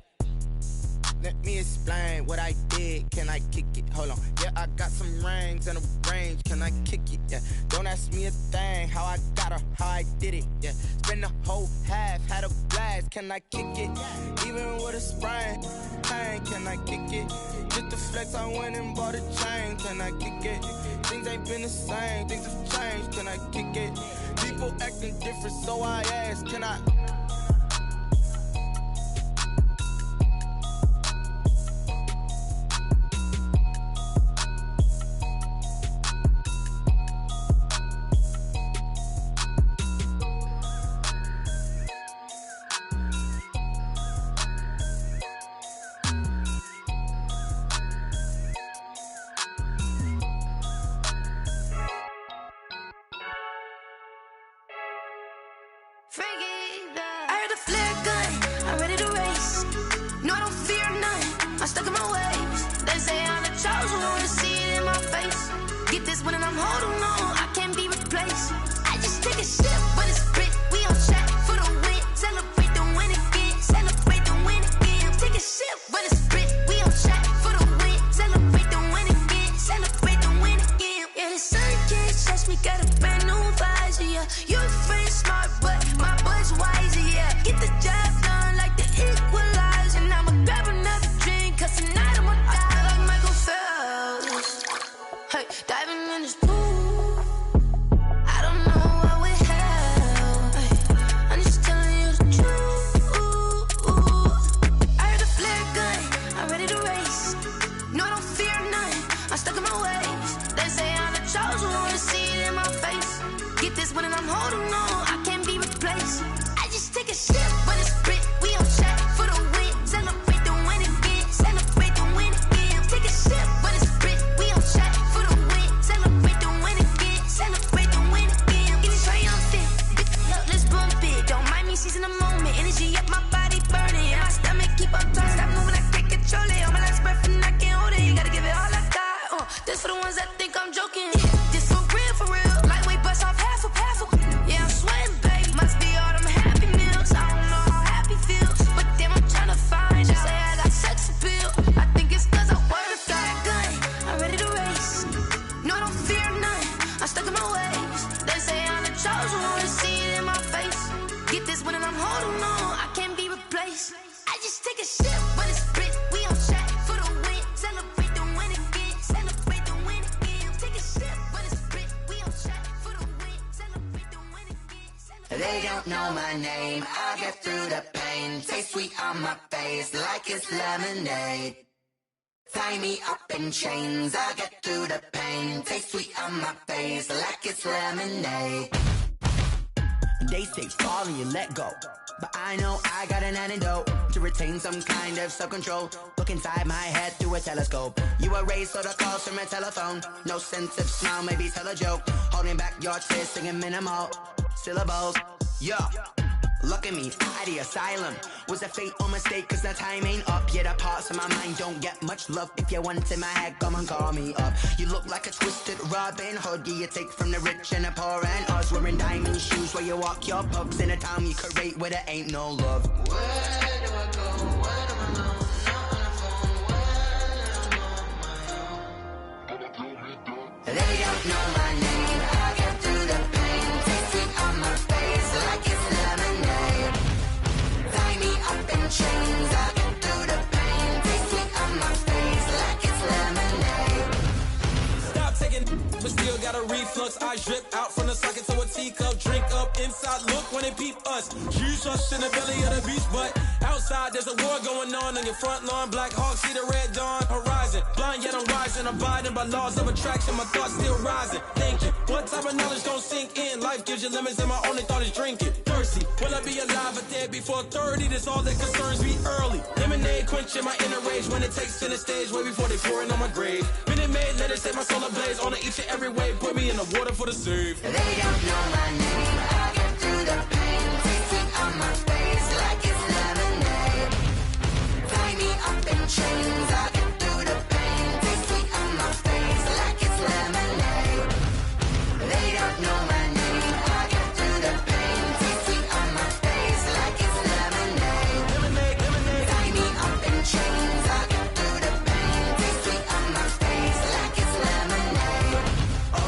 let me explain what I did, can I kick it? Hold on, yeah, I got some rings and a range, can I kick it? Yeah, don't ask me a thing, how I got her, how I did it. Yeah, spend the whole half, had a blast, can I kick it? Even with a sprain, pain, can I kick it? Just the flex, I went and bought a chain, can I kick it? Things ain't been the same, things have changed, can I kick it? People acting different, so I ask, can I?
They don't know my name, I get through the pain. Taste sweet on my face like it's lemonade. Tie me up in chains, I get through the pain. Taste sweet on my face like it's lemonade. They say fall and you let go, but I know I got an antidote to retain some kind of self-control. Look inside my head through a telescope. You erase all the calls from a telephone. No sense of smile, maybe tell a joke. Holding back your tears, singing minimal syllables. Yeah. Look at me, at the asylum. Was a fate or mistake, cause the time ain't up. Yeah, the parts of my mind don't get much love. If you want in my head, come and call me up. You look like a twisted Robin Hood. Yeah, you take from the rich and the poor and us. Wearing diamond shoes where you walk your pugs. In a town you create where there ain't no love. Where do I go? Where do I know? Not on the phone. Where am I on my own? They don't know my name. I get through the pain. Taste sweet on my face like it's lemonade. Tie me up in chains. I get through the pain. Taste sweet on my face like it's lemonade.
Stop taking, but still got a reflux. I drip out from the socket to a teacup. Drink up inside, look when they peep us. Huge us in the belly of the beast, but outside there's a war going on your front lawn. Black Hawk, see the red dawn horizon. Blind yet I'm rising, abiding by laws of attraction. My thoughts still rising, thinking what type of knowledge gon' sink in? Life gives you lemons and my only thought is drinking. Thirsty, will I be alive or dead before 30? That's all that concerns me early. Lemonade quenching my inner rage when it takes center stage way before they pour it on my grave. Minute Maid, let it set my soul ablaze on each and every way. Put me in the water for the save.
They don't know my name. I get through the pain. Taste sweet on my face like it's lemonade. Tie me up in chains. I get through the pain. Taste sweet on my face like it's lemonade. They don't know my name. I get through the pain. Taste sweet on my face like it's lemonade. Tie me up in chains. I get through the pain. Taste sweet on my face like it's lemonade. Oh.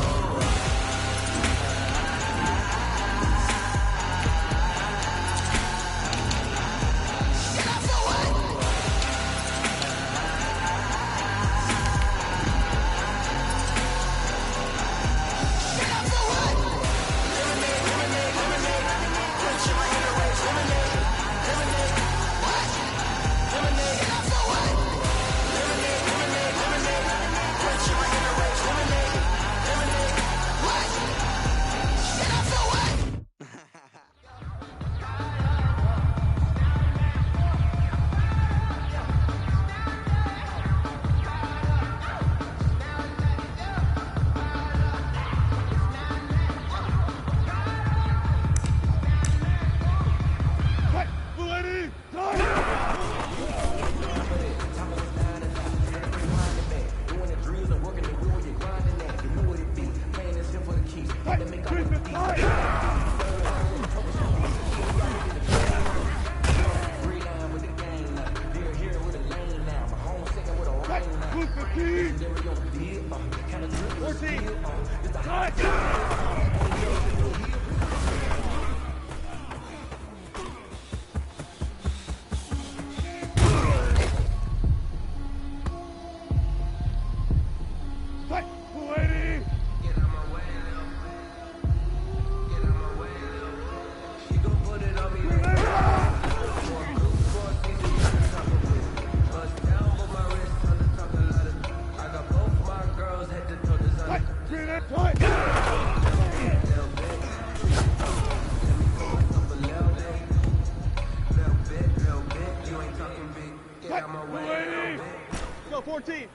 Go 14.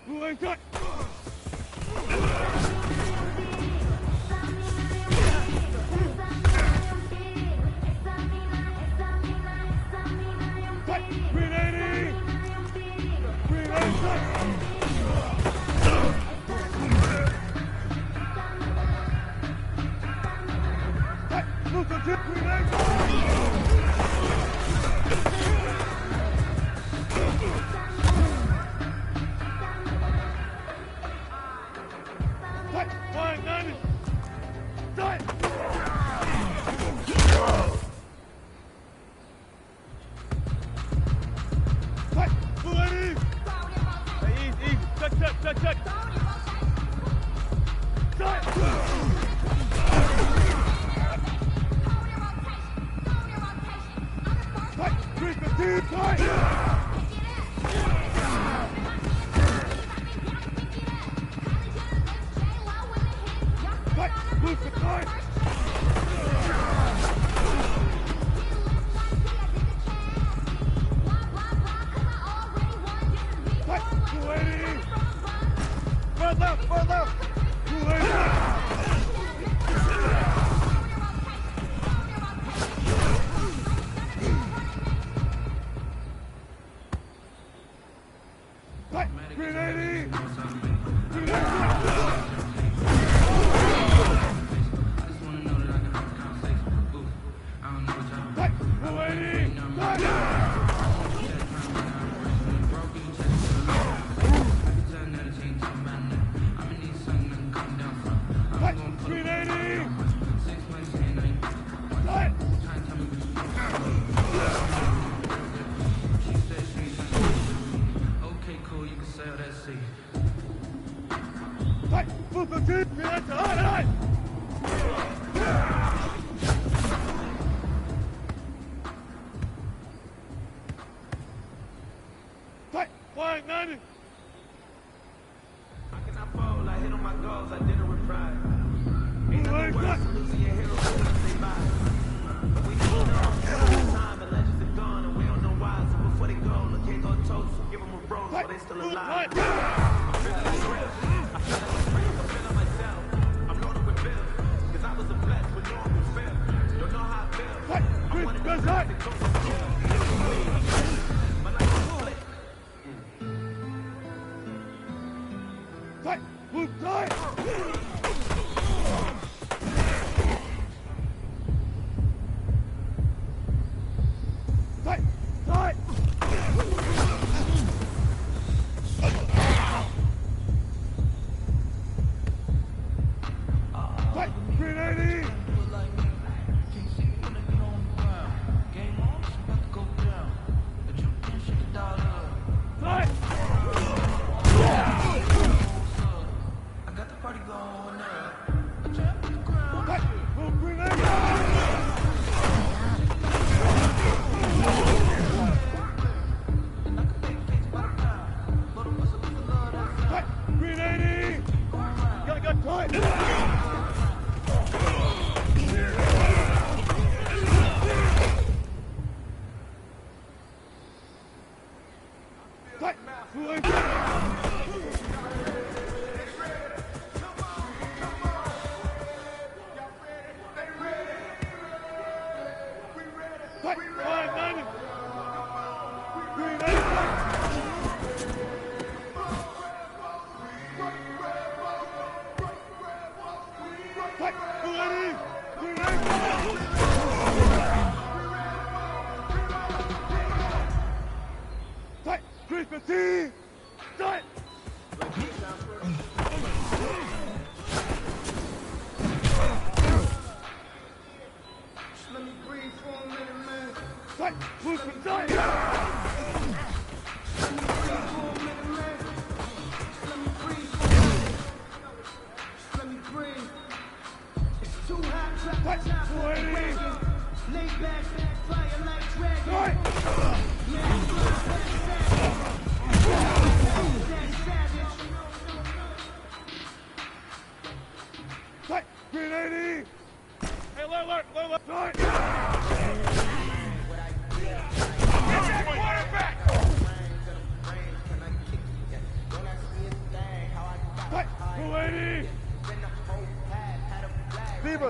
Blue lane cut. Cut. 380. 380 cut. Cut. Move to 380. Tight. Move the tight. Tight. 280. Far left. Far left. 280. Tight. 380. 380. Flying 90.
I cannot fold. I hit on my goals. I did it with pride. Ain't nothing worse than losing your hero when they say bye. We don't know time and legends are gone and we don't know why. So before they go, look, can't go toast. So give them a rose while they still alive. I'm feeling like real. I feel like free. I'm feeling myself. I'm loaded with bills. Cause I was a blessed with no one will fail. Don't know how I feel. I wanted to go to kill. My life is split.
Tight! Move tight! Tight! Tight! Tight! 380! Tight!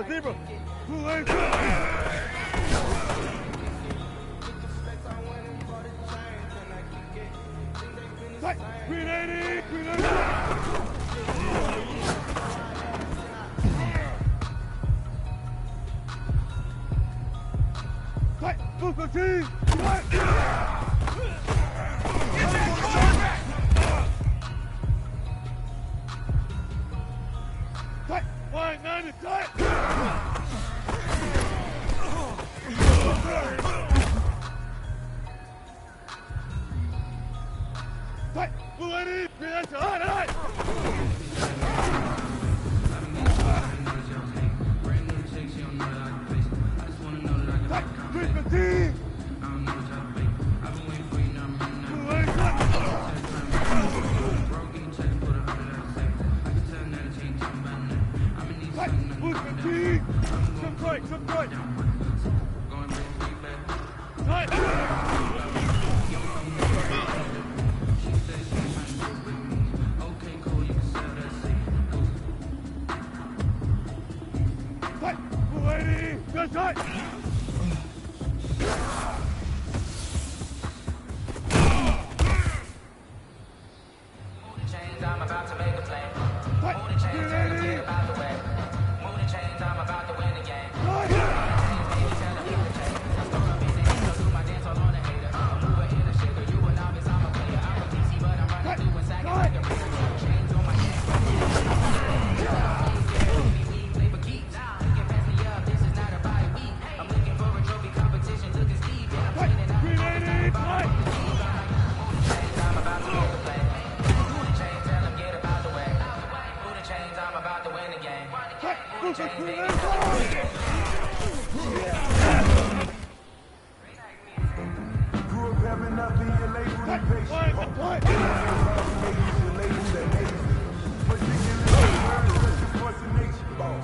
Zebra! Blue lane! Tight! 380! 380! Tight! Blue team! Tight! Tight! Flying 90! Tight! Tight! Blue lady! Hot! Tight! Christmas team! Blue lady! Tight! Some right. Tight. Good tight.
I'm about to make a play. Move the chains, tell them get about the way. Move the chains, I'm about to win the game. Move the chains, baby, tell them move the chains. Throw up in the heat, so do my dance all on a hater. I'm mover in a shaker, you a novice, I'm a player. I'm a PC, but I'm running through and sagging like a breaker. Chains on my neck. We play for keeps. You can pass me up, this is not a bye week. I'm looking for a trophy competition, looking steep. And I'm training out the time about the keys. Move the chains, I'm about to make a play. I'm about to win the game. Move the chains, baby.
Grew up having up in your label and patient.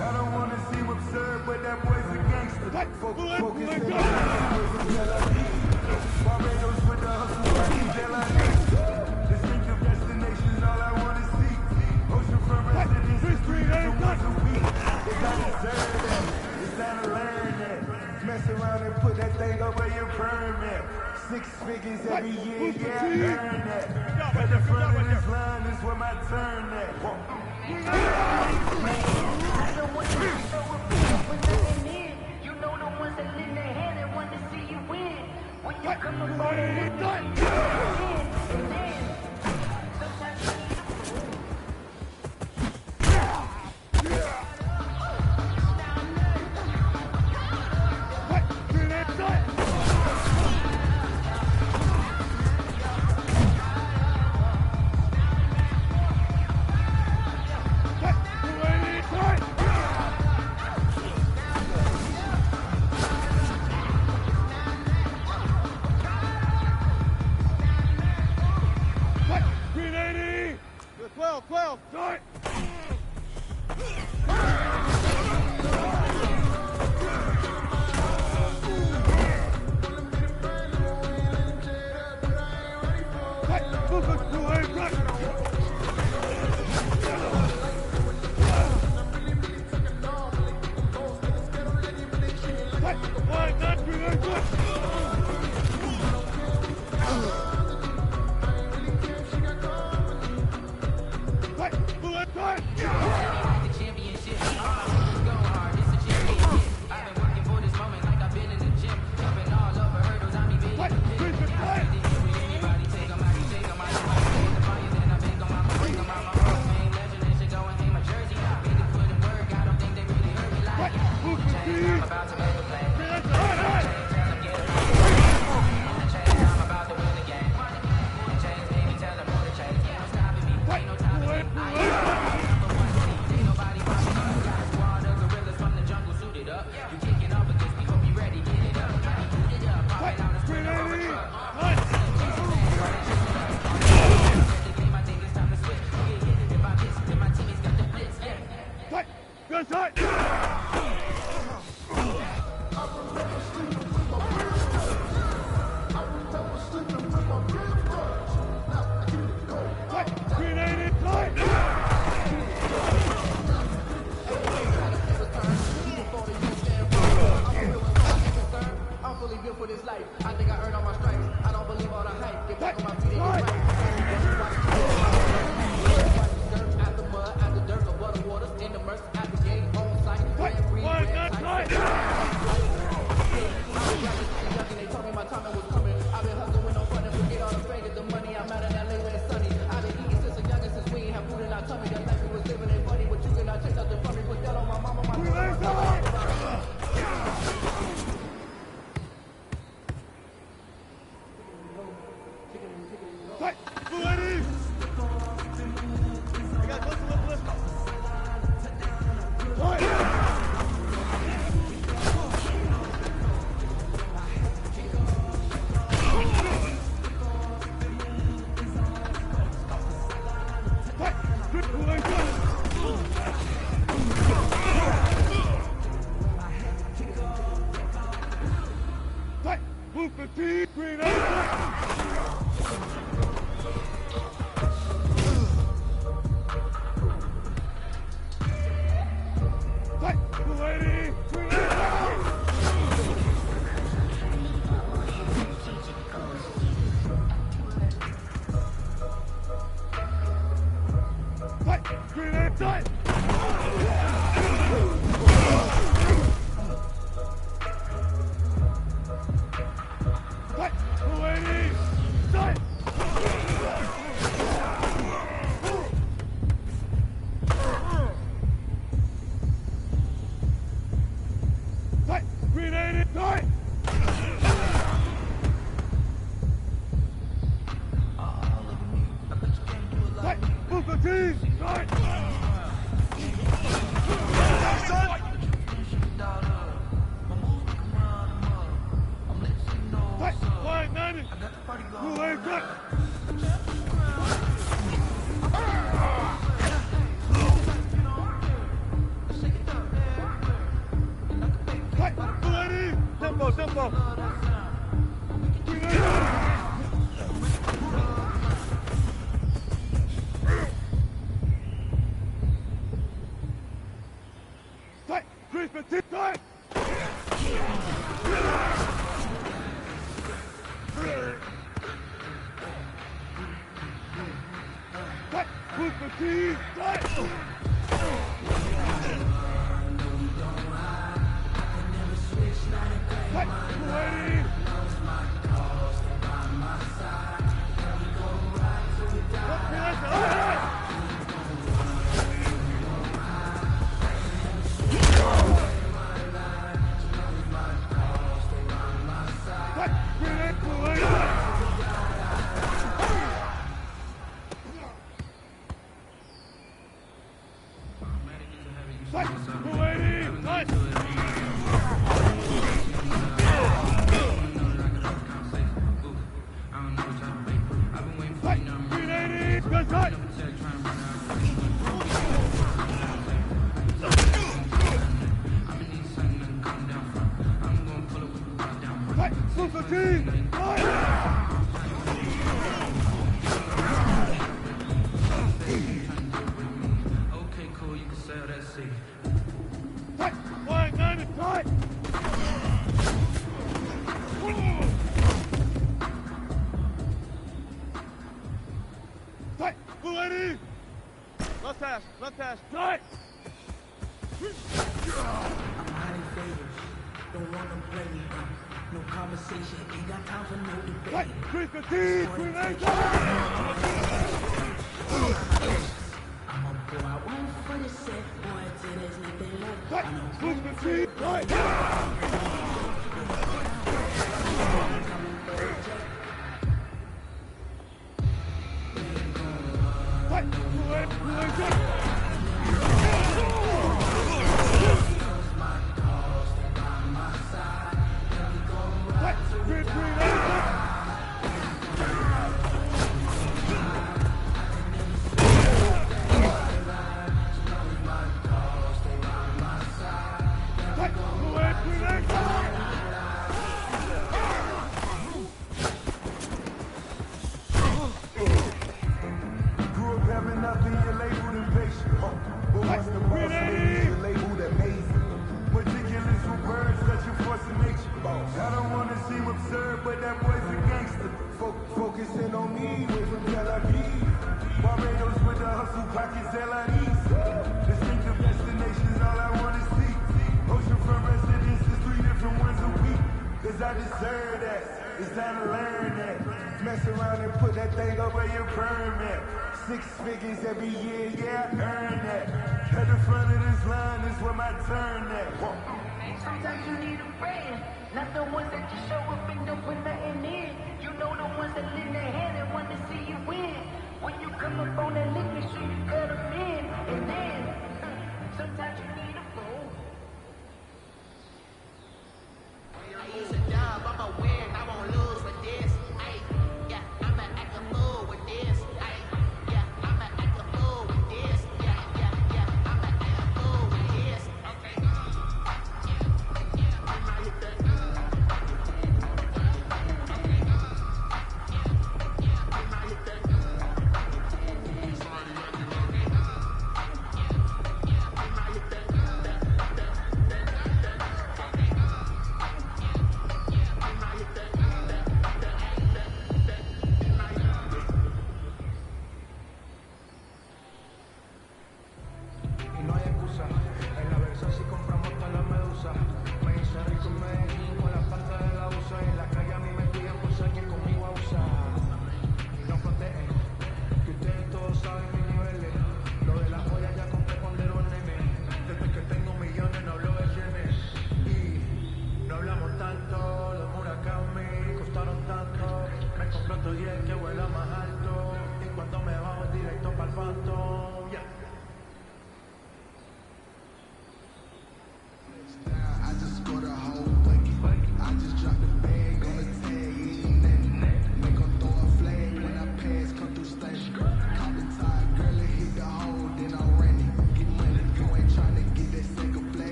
I don't want to seem absurd, but that boy's a gangster. Focus in Barbados with the hustle, distinctive destination, all I want to see. Oceanfront residence, street once a week. Cause I deserve that. It's time to learn that. Mess around and put that thing over your permit. 6 figures every year, yeah, I earn that. At the front of this line is where my turn at.
I don't want you to show up when nothing is. You know the ones that lend their hand and want to see you win. When you come up on it, you and then sometimes you need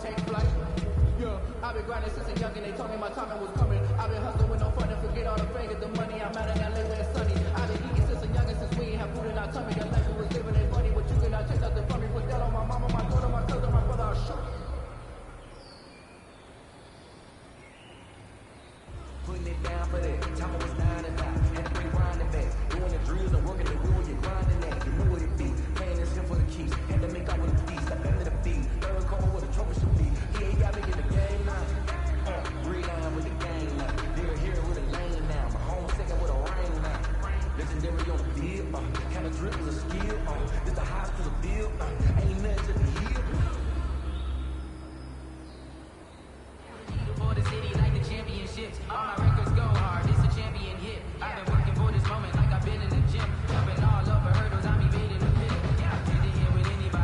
take flight. Yeah, I've been grinding since a youngin', they told me my timing was coming. I've been hustling with no fun and forget all the fame, get the money. I'm out of LA where it's sunny. I've been eating since a youngin', since we ain't have food in our tummy. That life we was living ain't funny, but you cannot take nothing from me. Put that on my mama, my daughter, my cousin, my brother, I'll show.
Putting it down for that. Time was 9 and 5. Had to bring grinding back. Doing the drills and working the wheel, you grinding that. You knew what it be. Playing this shit for the keys. Had to make out with the fees. I been to the feed. Third call with a trophy should be. He ain't got me in the game now. 3-9 with the game now. They're here with a lane now. My home second with a rain now. Legendary on the field. Kind of drip was a skill. This the highest to the field. Ain't nothing to the hill. For the city like the championships. All my records go hard. It's a champion hit. I've been working for this moment like I've been in the gym. Jumping all over hurdles. I'm evading the pit. Get in here with anybody.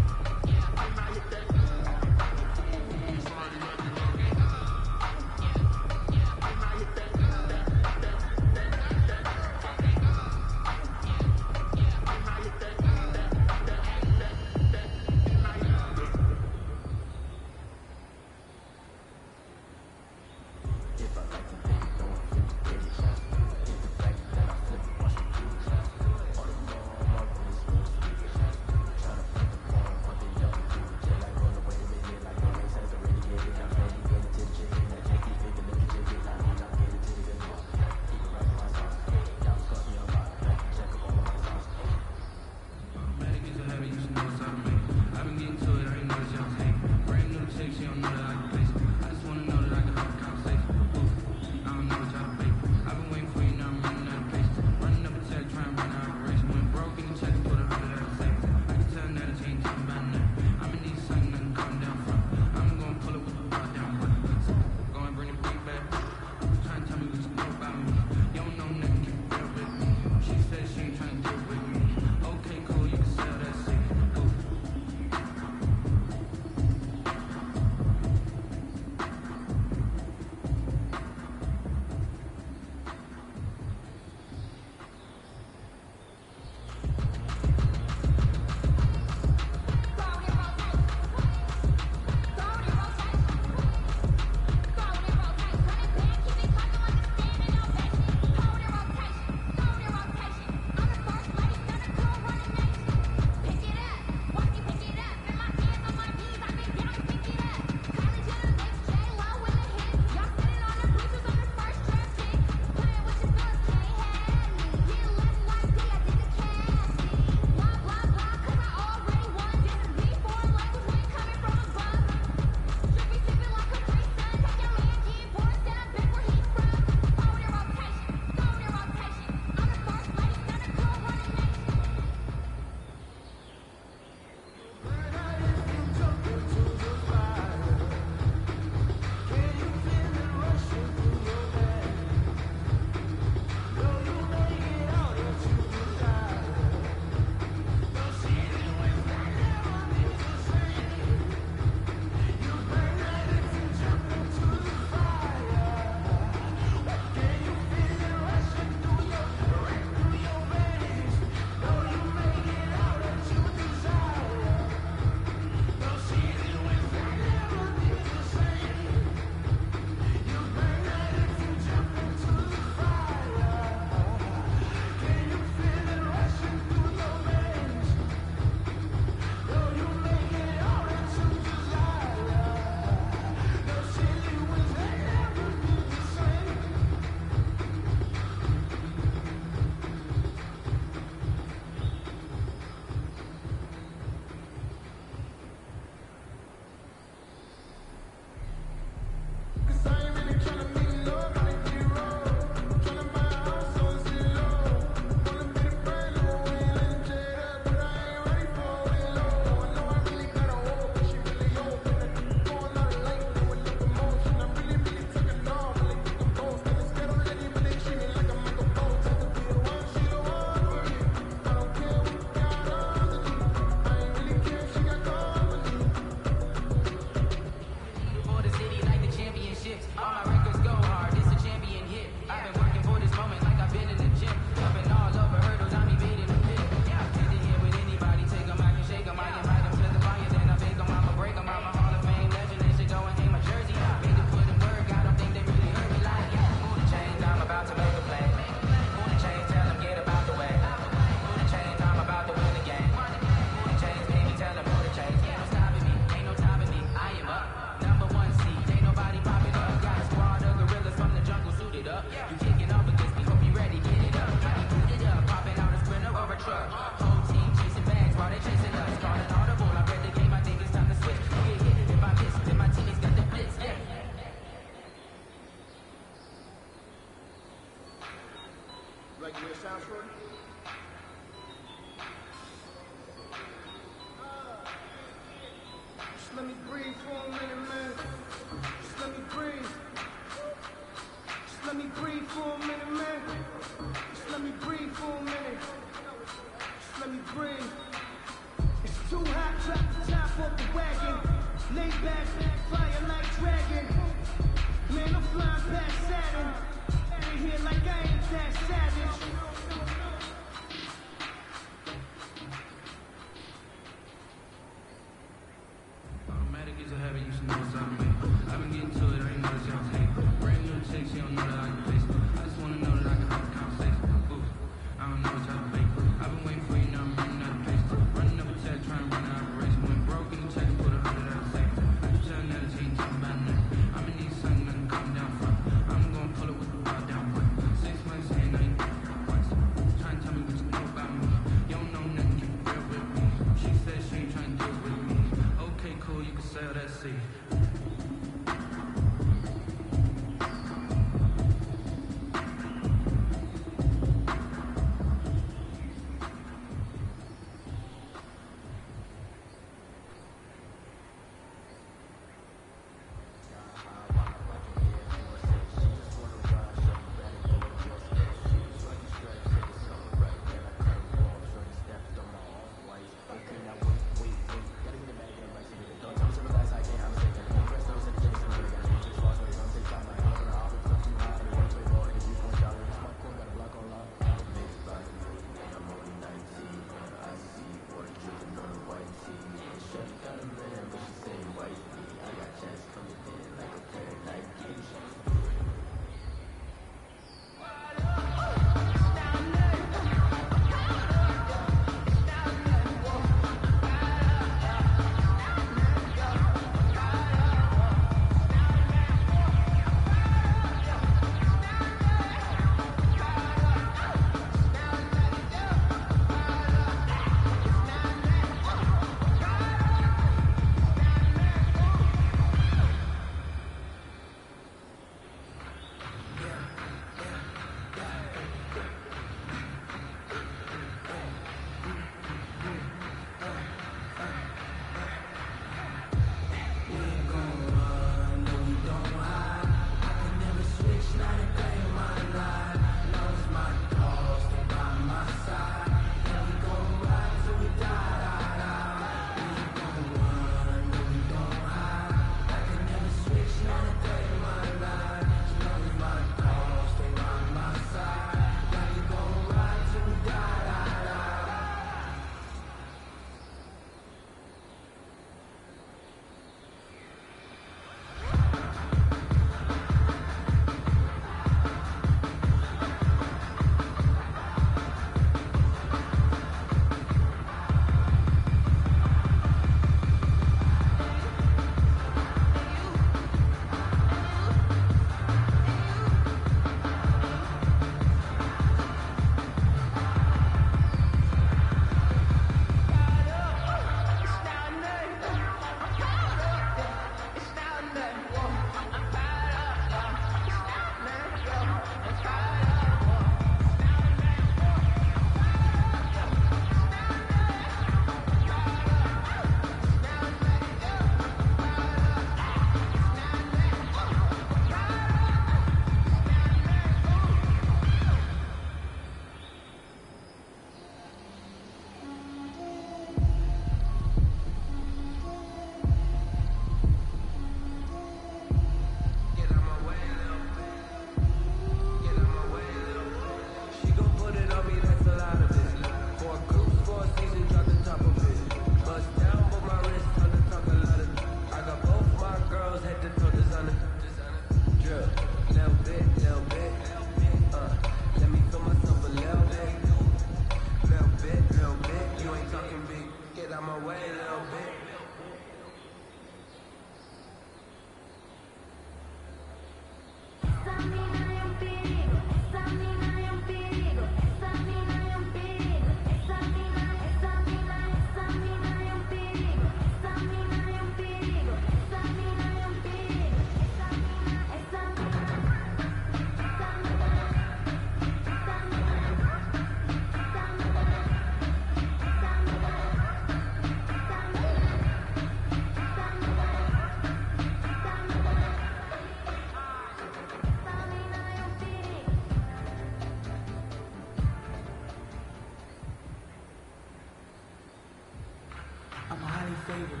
favor.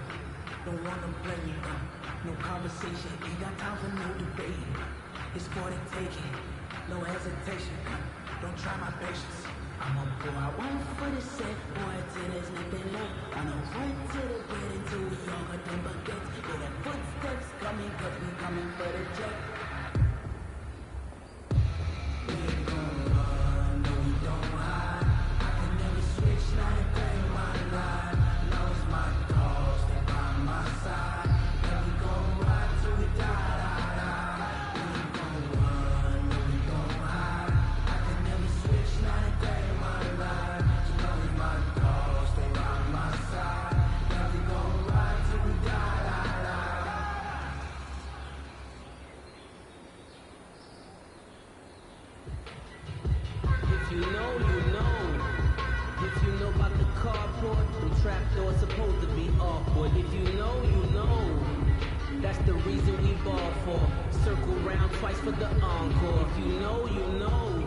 Don't wanna play me, no conversation. Ain't got time for no debate. It's for the taking, no hesitation. Don't try my patience. I'ma pour out one for the set, boy, till there's nothing left. I know run to the bed until we all got them baguettes. Yeah, the footsteps coming, cause we coming for the jet. We ain't gon' run, no we don't hide. I can never switch, not a thing my life. Lost my cause, they by my side. Yeah, we gon' ride till we die. We ain't gon' run, no we don't hide. I can never switch, not a thing my life. Lost my cause, they by my side. Yeah, we gon' ride till we die.
If you know, you know. If you know about the carport, the trapdoor's supposed to be awkward. If you know, you know. That's the reason we ball for. Circle round twice for the encore. If you know, you know.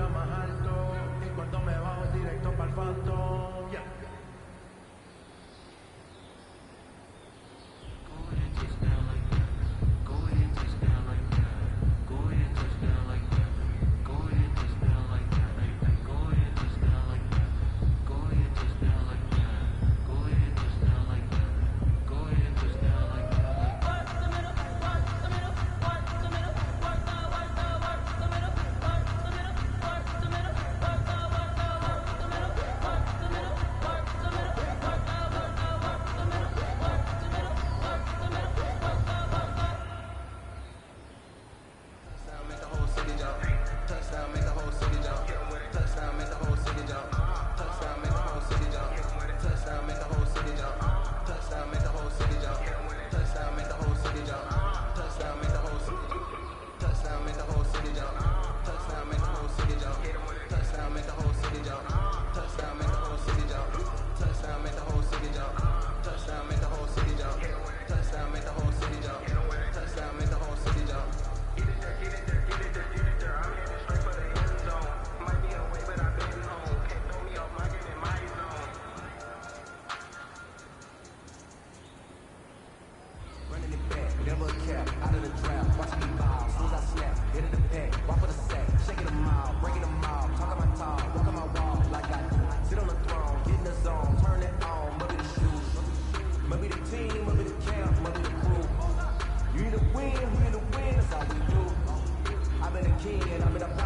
vibra más alto y cuando me bajo directo pa'l phantom. Yeah. I've been a king and I've been a